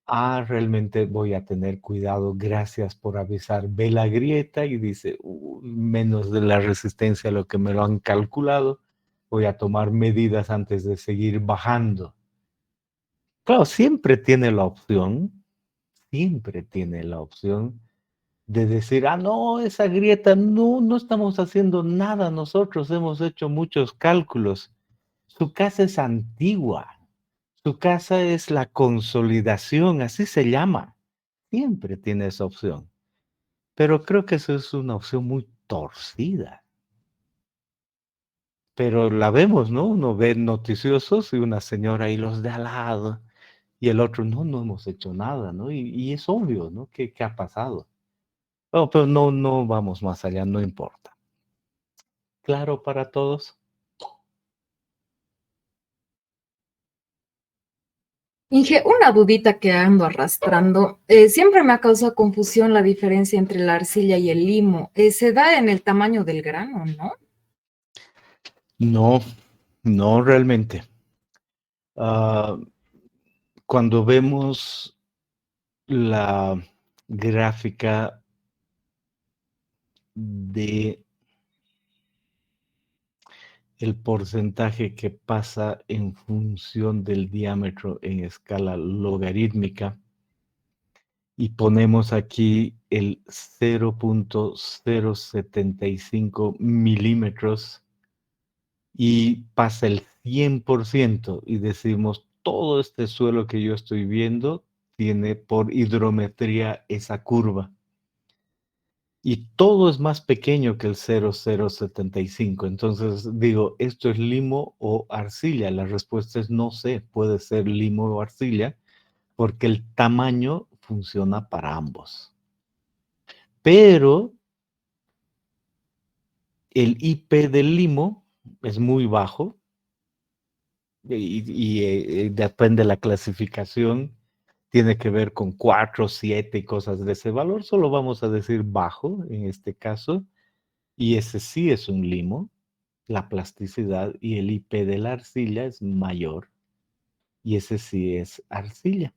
realmente voy a tener cuidado, gracias por avisar, ve la grieta y dice, menos de la resistencia a lo que me lo han calculado, voy a tomar medidas antes de seguir bajando. Claro, siempre tiene la opción de decir, no, esa grieta, no, no estamos haciendo nada, nosotros hemos hecho muchos cálculos. Su casa es antigua, su casa es la consolidación, así se llama. Siempre tiene esa opción. Pero creo que eso es una opción muy torcida. Pero la vemos, ¿no? Uno ve noticiosos y una señora y los de al lado y el otro, no, no hemos hecho nada, ¿no? Y es obvio, ¿no? ¿Qué ha pasado? Oh, pero no, no vamos más allá, no importa. ¿Claro para todos? Inge, una dudita que ando arrastrando. Siempre me ha causado confusión la diferencia entre la arcilla y el limo. Se da en el tamaño del grano, ¿no? No, no realmente. Ah, cuando vemos la gráfica de el porcentaje que pasa en función del diámetro en escala logarítmica y ponemos aquí el 0.075 milímetros y pasa el 100% y decimos todo este suelo que yo estoy viendo tiene por hidrometría esa curva. Y todo es más pequeño que el 0,075. Entonces digo, ¿esto es limo o arcilla? La respuesta es no sé, puede ser limo o arcilla, porque el tamaño funciona para ambos. Pero el IP del limo es muy bajo y depende de la clasificación, tiene que ver con 4, 7 y cosas de ese valor. Solo vamos a decir bajo en este caso, y ese sí es un limo. La plasticidad y el IP de la arcilla es mayor y ese sí es arcilla.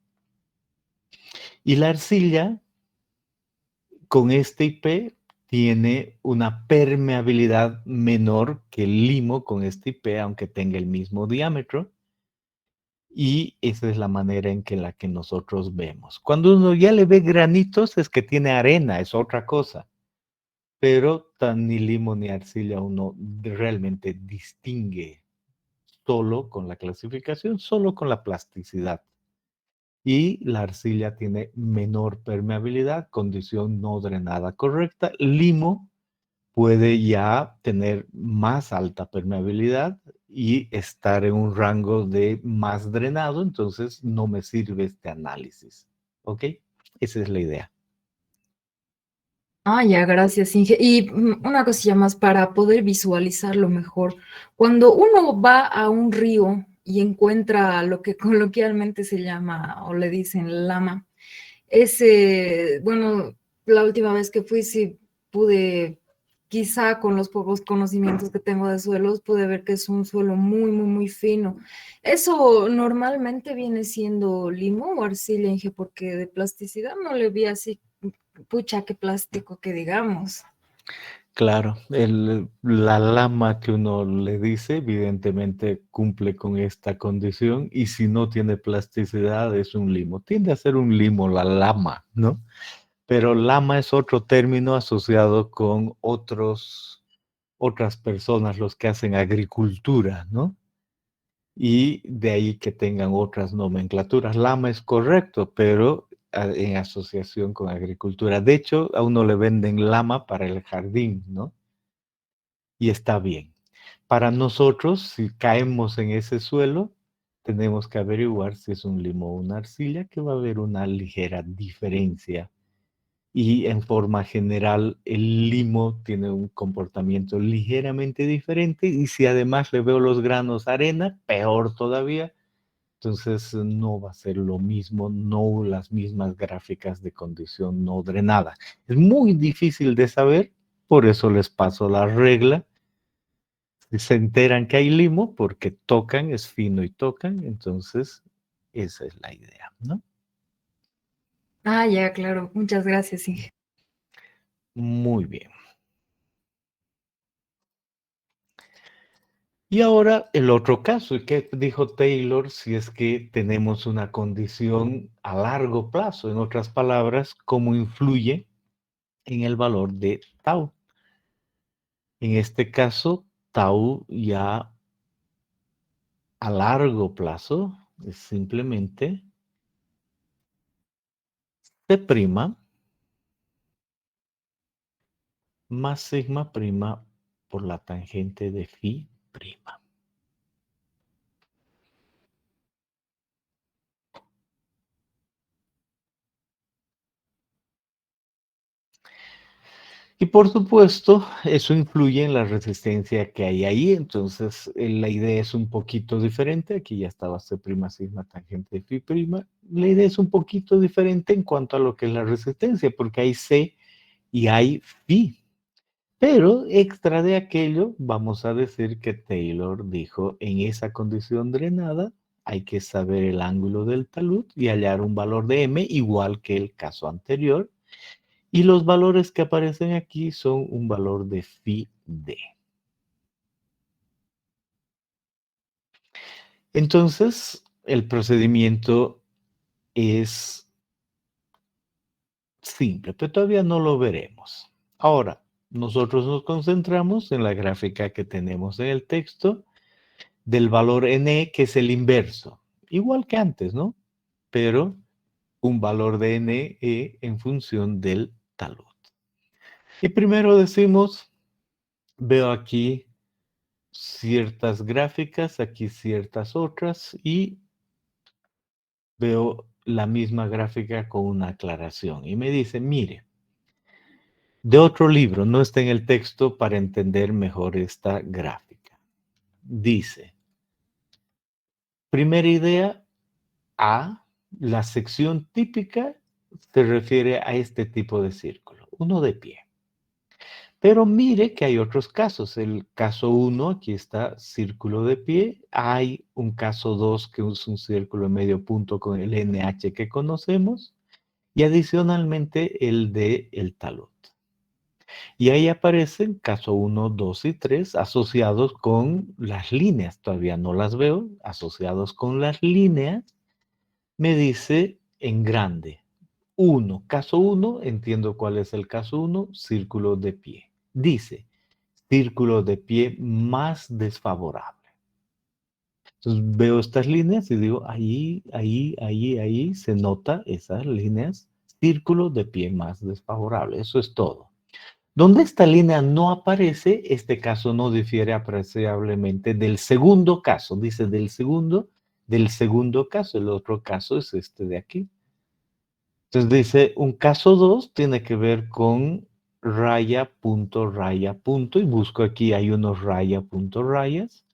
Y la arcilla con este IP tiene una permeabilidad menor que el limo con este IP, aunque tenga el mismo diámetro. Y esa es la manera en que la que nosotros vemos. Cuando uno ya le ve granitos es que tiene arena, es otra cosa. Pero tan ni limo ni arcilla uno realmente distingue solo con la clasificación, solo con la plasticidad. Y la arcilla tiene menor permeabilidad, condición no drenada correcta. Limo puede ya tener más alta permeabilidad y estar en un rango de más drenado, entonces no me sirve este análisis. ¿Ok? Esa es la idea. Ah, ya, gracias, Inge. Y una cosilla más para poder visualizarlo mejor. Cuando uno va a un río y encuentra lo que coloquialmente se llama o le dicen lama, ese, bueno, la última vez que fui sí pude, quizá con los pocos conocimientos que tengo de suelos, pude ver que es un suelo muy, muy, muy fino. Eso normalmente viene siendo limo o arcilla, Inge, porque de plasticidad no le vi así, pucha, qué plástico que digamos. Claro, la lama que uno le dice, evidentemente cumple con esta condición y si no tiene plasticidad es un limo. Tiende a ser un limo la lama, ¿no? Pero lama es otro término asociado con otras personas, los que hacen agricultura, ¿no? Y de ahí que tengan otras nomenclaturas. Lama es correcto, pero en asociación con agricultura. De hecho, a uno le venden lama para el jardín, ¿no? Y está bien. Para nosotros, si caemos en ese suelo, tenemos que averiguar si es un limo o una arcilla, que va a haber una ligera diferencia. Y en forma general, el limo tiene un comportamiento ligeramente diferente. Y si además le veo los granos arena, peor todavía. Entonces no va a ser lo mismo, no las mismas gráficas de condición no drenada. Es muy difícil de saber, por eso les paso la regla. Si se enteran que hay limo, porque tocan, es fino y tocan, entonces esa es la idea, ¿no? Ah, ya, claro. Muchas gracias, Inge. Muy bien. Y ahora el otro caso, ¿qué dijo Taylor si es que tenemos una condición a largo plazo? En otras palabras, ¿cómo influye en el valor de tau? En este caso, tau ya a largo plazo es simplemente T' más sigma prima por la tangente de phi prima. Y por supuesto, eso influye en la resistencia que hay ahí. Entonces, la idea es un poquito diferente. Aquí ya estaba C' sigma tangente de phi prima. La idea es un poquito diferente en cuanto a lo que es la resistencia, porque hay C y hay phi. Pero extra de aquello, vamos a decir que Taylor dijo, en esa condición drenada hay que saber el ángulo del talud y hallar un valor de m igual que el caso anterior. Y los valores que aparecen aquí son un valor de phi d. Entonces, el procedimiento es simple, pero todavía no lo veremos. Ahora, nosotros nos concentramos en la gráfica que tenemos en el texto del valor n, que es el inverso, igual que antes, ¿no? Pero un valor de n en función del talud. Y primero decimos, veo aquí ciertas gráficas, aquí ciertas otras, y veo la misma gráfica con una aclaración. Y me dice, mire, de otro libro, no está en el texto para entender mejor esta gráfica. Dice, primera idea, A, la sección típica se refiere a este tipo de círculo, uno de pie. Pero mire que hay otros casos. El caso 1, aquí está círculo de pie. Hay un caso 2 que es un círculo de medio punto con el NH que conocemos. Y adicionalmente el de el talud. Y ahí aparecen caso 1, 2 y 3 asociados con las líneas. Todavía no las veo. Asociados con las líneas. Me dice en grande. 1, caso 1, entiendo cuál es el caso 1, círculo de pie. Dice, círculo de pie más desfavorable. Entonces veo estas líneas y digo, ahí se nota esas líneas, círculo de pie más desfavorable. Eso es todo. Donde esta línea no aparece, este caso no difiere apreciablemente del segundo caso. Dice del segundo caso. El otro caso es este de aquí. Entonces dice, un caso 2 tiene que ver con raya, punto, raya, punto, y busco aquí, hay unos raya, punto, rayas,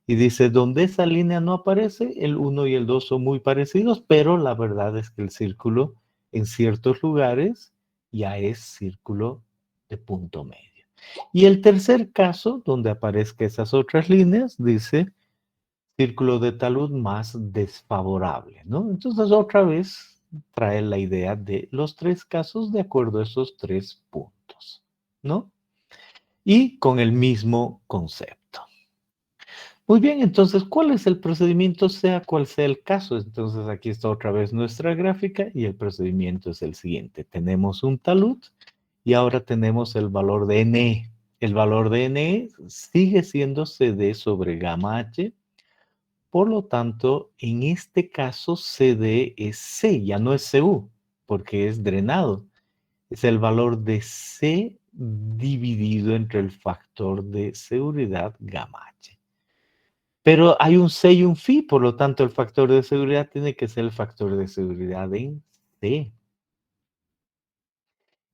y dice, donde esa línea no aparece, el 1 y el 2 son muy parecidos, pero la verdad es que el círculo en ciertos lugares ya es círculo de punto medio. Y el tercer caso, donde aparezcan esas otras líneas, dice círculo de talud más desfavorable, ¿no? Entonces otra vez trae la idea de los tres casos de acuerdo a esos tres puntos, ¿no? Y con el mismo concepto. Muy bien, entonces, ¿cuál es el procedimiento, sea cual sea el caso? Entonces, aquí está otra vez nuestra gráfica y el procedimiento es el siguiente. Tenemos un talud y ahora tenemos el valor de NE. El valor de NE sigue siendo CD sobre gamma H. Por lo tanto, en este caso, CD es C, ya no es CU, porque es drenado. Es el valor de C dividido entre el factor de seguridad gamma H. Pero hay un C y un phi, por lo tanto el factor de seguridad tiene que ser el factor de seguridad en C.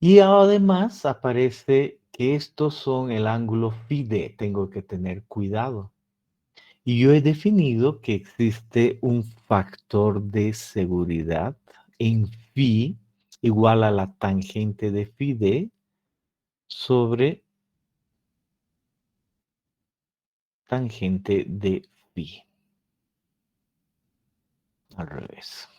Y además aparece que estos son el ángulo phi d. Tengo que tener cuidado. Y yo he definido que existe un factor de seguridad en phi igual a la tangente de phi d sobre tangente de phi. Al revés.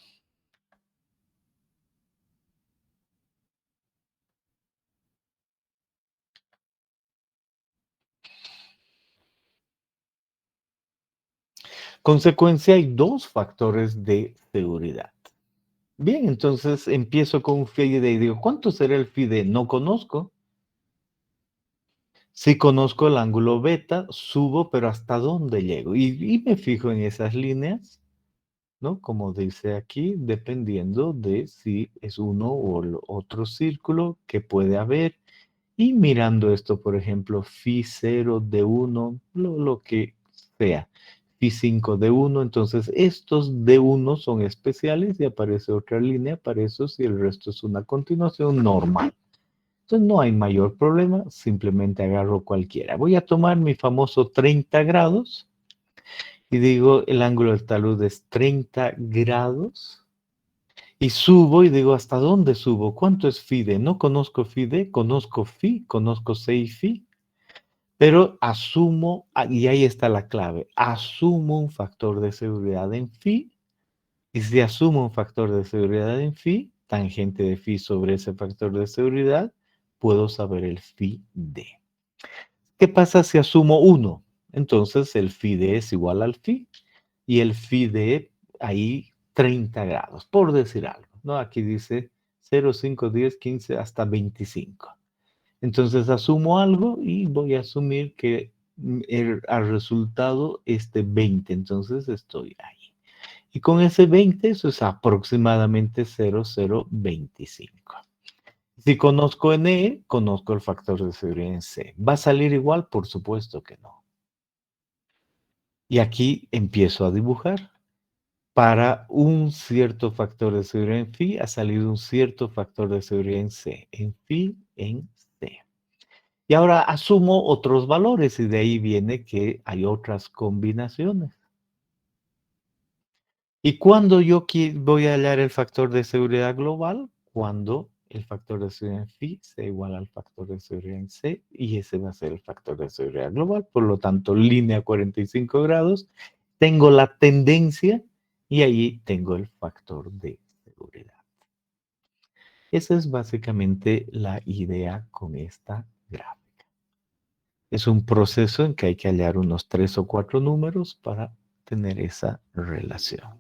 Consecuencia, hay dos factores de seguridad. Bien, entonces empiezo con un FIDE y digo, ¿cuánto será el FIDE? No conozco. Si conozco el ángulo beta, subo, pero ¿hasta dónde llego? Y me fijo en esas líneas, ¿no? Como dice aquí, dependiendo de si es uno o el otro círculo que puede haber. Y mirando esto, por ejemplo, phi 0 de 1, lo que sea, phi 5 de 1, entonces estos de 1 son especiales y aparece otra línea para eso si el resto es una continuación normal. Entonces no hay mayor problema, simplemente agarro cualquiera. Voy a tomar mi famoso 30 grados y digo el ángulo del talud es 30 grados. Y subo y digo, ¿hasta dónde subo? ¿Cuánto es FIDE? No conozco FIDE, conozco FI, conozco CIFI, pero asumo, y ahí está la clave, asumo un factor de seguridad en FI, y si asumo un factor de seguridad en FI, tangente de FI sobre ese factor de seguridad, puedo saber el FID. ¿Qué pasa si asumo 1? Entonces el FID es igual al FI, y el FIDE ahí 30 grados, por decir algo, ¿no? Aquí dice 0, 5, 10, 15, hasta 25. Entonces asumo algo y voy a asumir que al resultado esté 20, entonces estoy ahí. Y con ese 20, eso es aproximadamente 0,025. Si conozco NE, conozco el factor de seguridad en C. ¿Va a salir igual? Por supuesto que no. Y aquí empiezo a dibujar. Para un cierto factor de seguridad en phi ha salido un cierto factor de seguridad en C, en phi, en C. Y ahora asumo otros valores y de ahí viene que hay otras combinaciones. ¿Y cuando yo voy a hallar el factor de seguridad global? Cuando el factor de seguridad en phi sea igual al factor de seguridad en C y ese va a ser el factor de seguridad global. Por lo tanto, línea 45 grados, tengo la tendencia y ahí tengo el factor de seguridad. Esa es básicamente la idea con esta gráfica. Es un proceso en que hay que hallar unos 3 o 4 números para tener esa relación.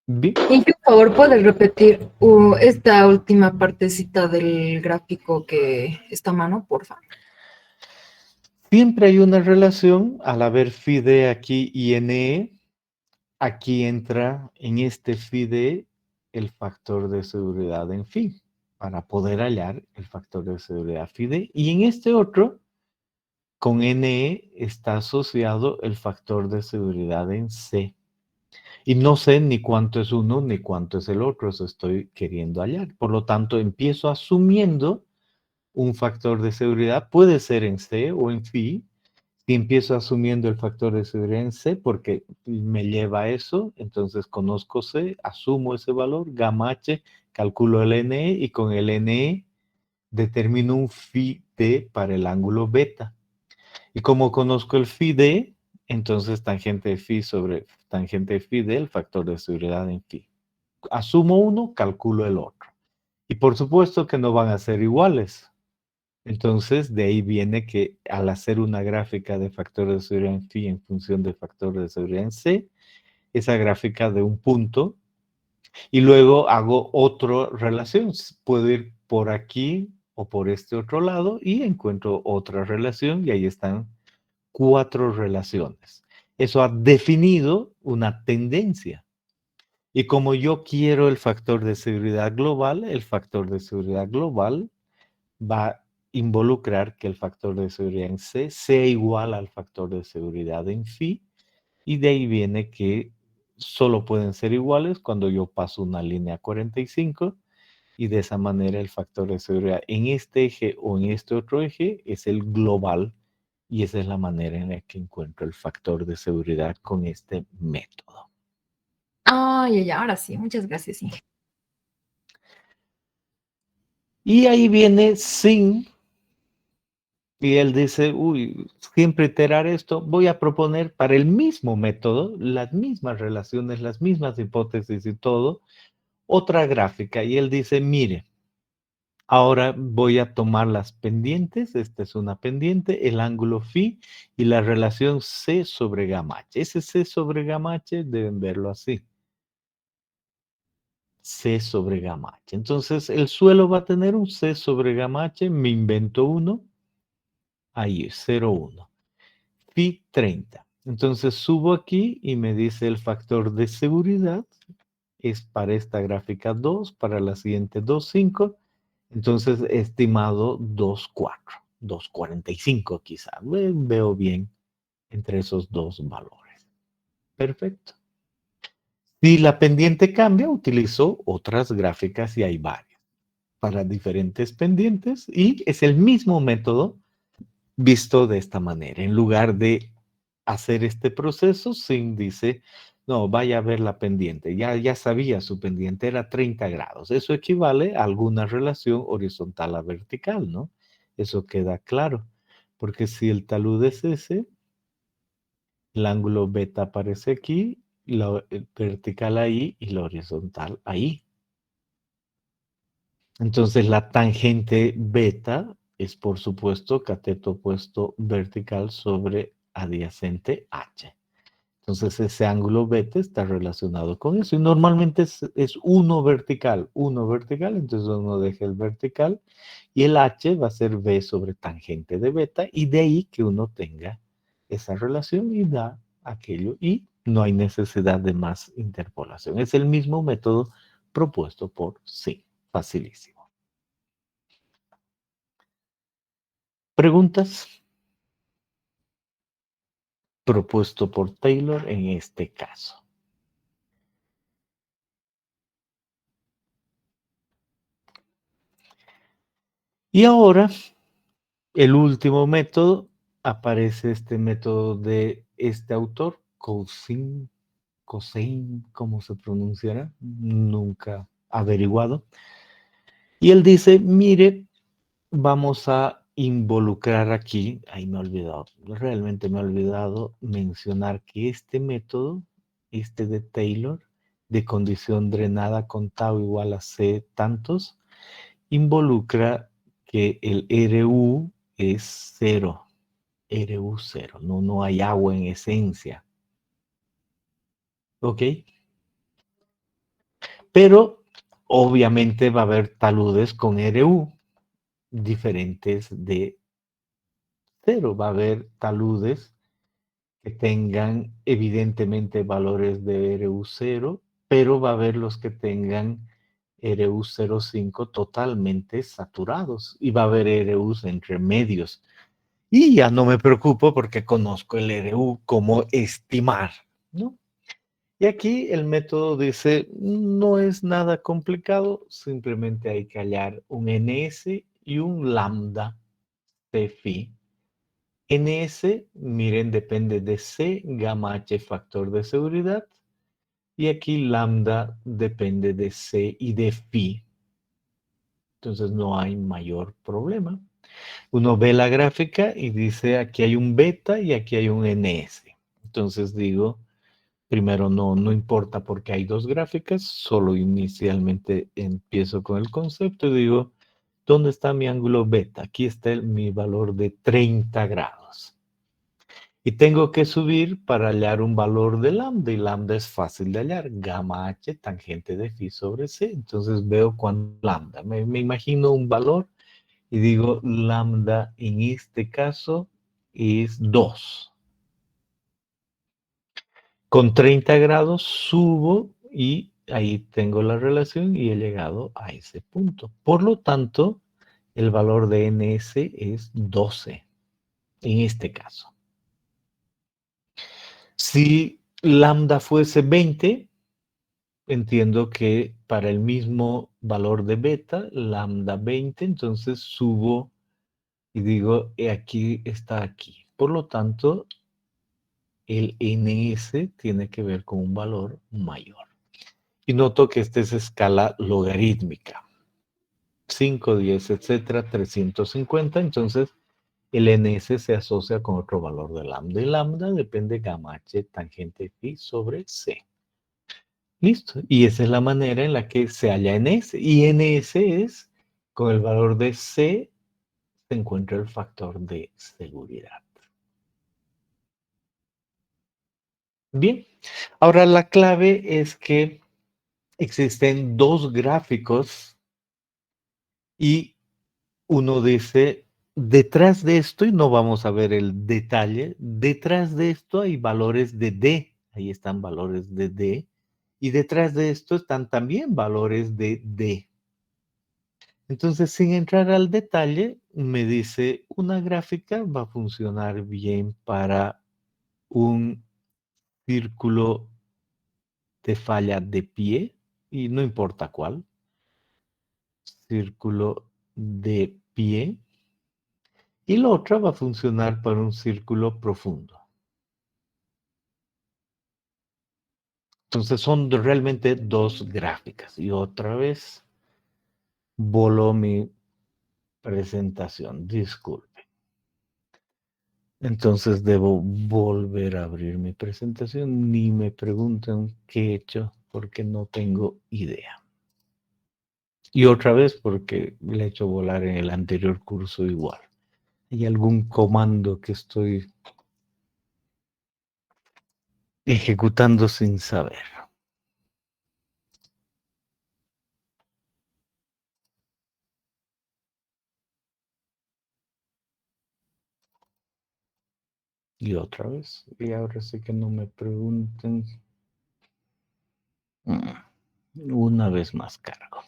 Bien. Y por favor, ¿puedes repetir esta última partecita del gráfico que está a mano, porfa? Siempre hay una relación al haber FIDE aquí y NE. Aquí entra en este FIDE el factor de seguridad en phi para poder hallar el factor de seguridad FIDE. Y en este otro, con NE está asociado el factor de seguridad en C. Y no sé ni cuánto es uno ni cuánto es el otro, eso estoy queriendo hallar. Por lo tanto, empiezo asumiendo un factor de seguridad, puede ser en C o en phi. Si empiezo asumiendo el factor de seguridad en C porque me lleva a eso, entonces conozco C, asumo ese valor, gamma H, calculo el NE y con el NE determino un phi D para el ángulo beta. Y como conozco el phi D, entonces tangente de phi sobre tangente de phi D, el factor de seguridad en phi. Asumo uno, calculo el otro. Y por supuesto que no van a ser iguales. Entonces, de ahí viene que al hacer una gráfica de factor de seguridad en phi en función del factor de seguridad en C, esa gráfica de un punto, y luego hago otra relación. Puedo ir por aquí o por este otro lado y encuentro otra relación y ahí están 4 relaciones. Eso ha definido una tendencia. Y como yo quiero el factor de seguridad global, el factor de seguridad global va a involucrar que el factor de seguridad en C sea igual al factor de seguridad en phi, y de ahí viene que solo pueden ser iguales cuando yo paso una línea 45 y de esa manera el factor de seguridad en este eje o en este otro eje es el global y esa es la manera en la que encuentro el factor de seguridad con este método. Ay, ya, ahora sí, muchas gracias, Inge. Y ahí viene sin. Y él dice, uy, siempre iterar esto, voy a proponer para el mismo método, las mismas relaciones, las mismas hipótesis y todo, otra gráfica. Y él dice, mire, ahora voy a tomar las pendientes, esta es una pendiente, el ángulo phi y la relación C sobre gamma H. Ese C sobre gamma H deben verlo así. C sobre gamma H. Entonces, el suelo va a tener un C sobre gamma H, me invento uno, ahí es 0,1. Phi 30. Entonces subo aquí y me dice el factor de seguridad es para esta gráfica 2, para la siguiente 2,5. Entonces estimado 2,4, 2,45 quizá. Veo bien entre esos dos valores. Perfecto. Si la pendiente cambia, utilizo otras gráficas y hay varias para diferentes pendientes y es el mismo método visto de esta manera. En lugar de hacer este proceso, Singh dice, no, vaya a ver la pendiente. Ya sabía su pendiente era 30 grados. Eso equivale a alguna relación horizontal a vertical, ¿no? Eso queda claro. Porque si el talud es ese, el ángulo beta aparece aquí, la vertical ahí y la horizontal ahí. Entonces la tangente beta es por supuesto cateto opuesto vertical sobre adyacente H. Entonces ese ángulo beta está relacionado con eso y normalmente es uno vertical, entonces uno deja el vertical y el H va a ser B sobre tangente de beta y de ahí que uno tenga esa relación y da aquello y no hay necesidad de más interpolación. Es el mismo método propuesto por sí, facilísimo. ¿Preguntas? Propuesto por Taylor en este caso. Y ahora, el último método, aparece este método de este autor, Cousin, ¿cómo se pronunciará? Nunca averiguado. Y él dice, mire, vamos a involucrar aquí, ahí me he olvidado, realmente me he olvidado mencionar que este método, este de Taylor, de condición drenada con tau igual a C tantos, involucra que el RU es cero, RU cero, no hay agua en esencia, ¿ok? Pero obviamente va a haber taludes con RU diferentes de cero, va a haber taludes que tengan evidentemente valores de RU0, pero va a haber los que tengan RU05 totalmente saturados y va a haber RUs entre medios. Y ya no me preocupo porque conozco el RU como estimar, ¿no? Y aquí el método dice, no es nada complicado, simplemente hay que hallar un ns y un lambda de phi. Ns, miren, depende de c, gamma h factor de seguridad, y aquí lambda depende de c y de phi. Entonces no hay mayor problema. Uno ve la gráfica y dice, aquí hay un beta y aquí hay un ns. Entonces digo, primero no importa porque hay dos gráficas, solo inicialmente empiezo con el concepto y digo, ¿dónde está mi ángulo beta? Aquí está mi valor de 30 grados. Y tengo que subir para hallar un valor de lambda, y lambda es fácil de hallar, gamma h tangente de phi sobre c. Entonces veo cuánto lambda. Me imagino un valor y digo, lambda en este caso es 2. Con 30 grados subo y ahí tengo la relación y he llegado a ese punto. Por lo tanto, el valor de ns es 12 en este caso. Si lambda fuese 20, entiendo que para el mismo valor de beta, lambda 20, entonces subo y digo, aquí está aquí. Por lo tanto, el ns tiene que ver con un valor mayor. Y noto que esta es escala logarítmica. 5, 10, etcétera, 350. Entonces, el ns se asocia con otro valor de lambda. Y lambda depende gamma h tangente phi sobre c. Listo. Y esa es la manera en la que se halla ns. Y ns es, con el valor de c, se encuentra el factor de seguridad. Bien. Ahora la clave es que existen dos gráficos y uno dice, detrás de esto, y no vamos a ver el detalle, detrás de esto hay valores de D, ahí están valores de D, y detrás de esto están también valores de D. Entonces, sin entrar al detalle, me dice, una gráfica va a funcionar bien para un círculo de falla de pie, y no importa cuál, círculo de pie, y la otra va a funcionar para un círculo profundo. Entonces son realmente dos gráficas. Y otra vez voló mi presentación, disculpe. Entonces debo volver a abrir mi presentación. Ni me pregunten qué he hecho porque no tengo idea. Y otra vez porque le he hecho volar en el anterior curso igual. Hay algún comando que estoy ejecutando sin saber. Y otra vez. Y ahora sí que no me pregunten. Una vez más cargo.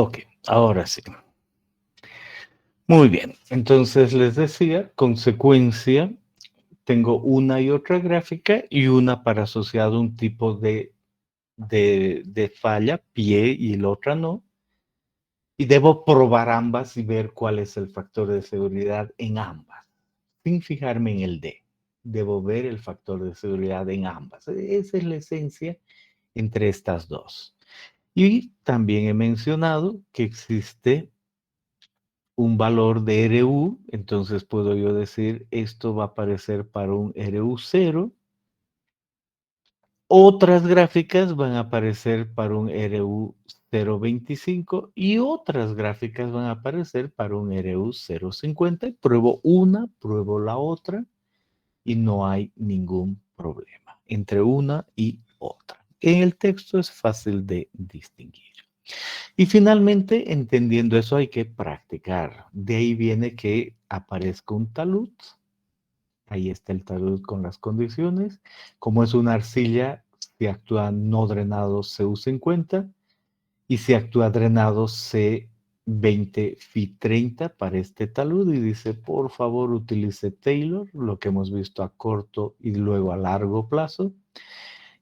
Ok, ahora sí. Muy bien, entonces les decía, consecuencia, tengo una y otra gráfica y una para asociar un tipo de falla, pie y la otra no. Y debo probar ambas y ver cuál es el factor de seguridad en ambas, sin fijarme en el D. Debo ver el factor de seguridad en ambas. Esa es la esencia entre estas dos. Y también he mencionado que existe un valor de RU, entonces puedo yo decir esto va a aparecer para un RU0. Otras gráficas van a aparecer para un RU025 y otras gráficas van a aparecer para un RU050. Pruebo una, pruebo la otra y no hay ningún problema entre una y otra. En el texto es fácil de distinguir. Y finalmente, entendiendo eso, hay que practicar. De ahí viene que aparezca un talud. Ahí está el talud con las condiciones. Como es una arcilla, si actúa no drenado CU50 y si actúa drenado C20 Fi30 para este talud. Y dice, por favor, utilice Taylor, lo que hemos visto a corto y luego a largo plazo.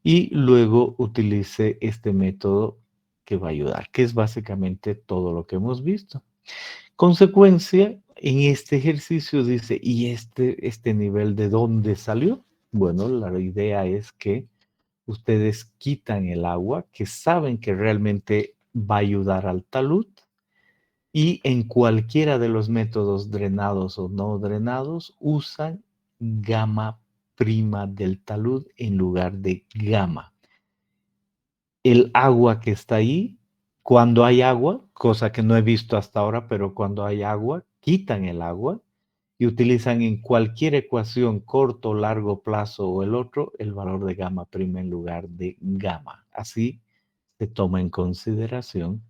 Y luego utilice este método que va a ayudar, que es básicamente todo lo que hemos visto. Consecuencia, en este ejercicio dice, ¿y este nivel de dónde salió? Bueno, la idea es que ustedes quitan el agua, que saben que realmente va a ayudar al talud, y en cualquiera de los métodos drenados o no drenados, usan gamma prima del talud en lugar de gamma. El agua que está ahí, cuando hay agua, cosa que no he visto hasta ahora, pero cuando hay agua, quitan el agua y utilizan en cualquier ecuación corto, largo plazo o el otro, el valor de gamma prima en lugar de gamma. Así se toma en consideración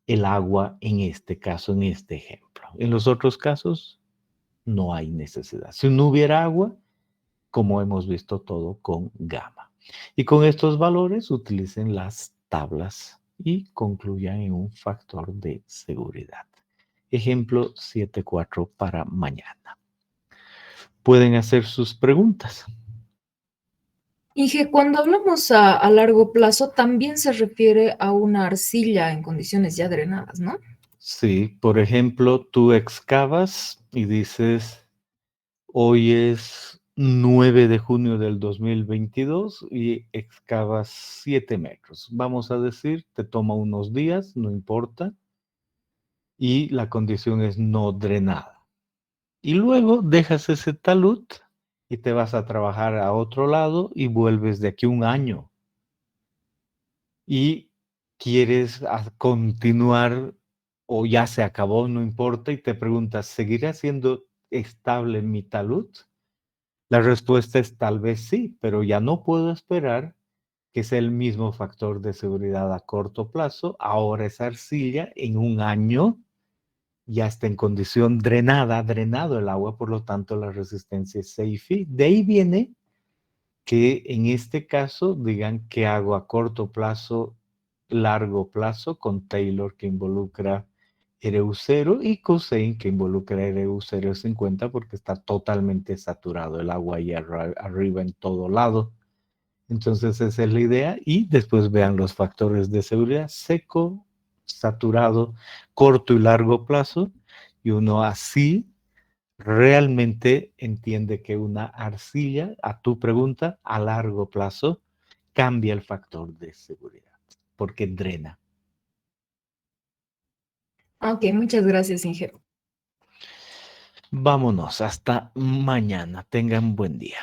el agua en este caso, en este ejemplo. En los otros casos, no hay necesidad. Si no hubiera agua, como hemos visto todo con gamma. Y con estos valores utilicen las tablas y concluyan en un factor de seguridad. Ejemplo 7.4 para mañana. Pueden hacer sus preguntas. Inge, cuando hablamos a largo plazo, también se refiere a una arcilla en condiciones ya drenadas, ¿no? Sí, por ejemplo, tú excavas y dices, hoy es 9 de junio del 2022 y excavas 7 metros. Vamos a decir, te toma unos días, no importa, y la condición es no drenada. Y luego dejas ese talud y te vas a trabajar a otro lado y vuelves de aquí un año. Y quieres continuar o ya se acabó, no importa, y te preguntas, ¿seguirá siendo estable mi talud? La respuesta es tal vez sí, pero ya no puedo esperar que sea el mismo factor de seguridad a corto plazo. Ahora esa arcilla en un año ya está en condición drenada, drenado el agua, por lo tanto la resistencia es safe. De ahí viene que en este caso digan que hago a corto plazo, largo plazo con Taylor que involucra RU0 y Cosine que involucra RU050 porque está totalmente saturado el agua ahí arriba en todo lado. Entonces esa es la idea y después vean los factores de seguridad: seco, saturado, corto y largo plazo, y uno así realmente entiende que una arcilla, a tu pregunta, a largo plazo cambia el factor de seguridad porque drena. Ok, muchas gracias, Inge. Vámonos, hasta mañana. Tengan buen día.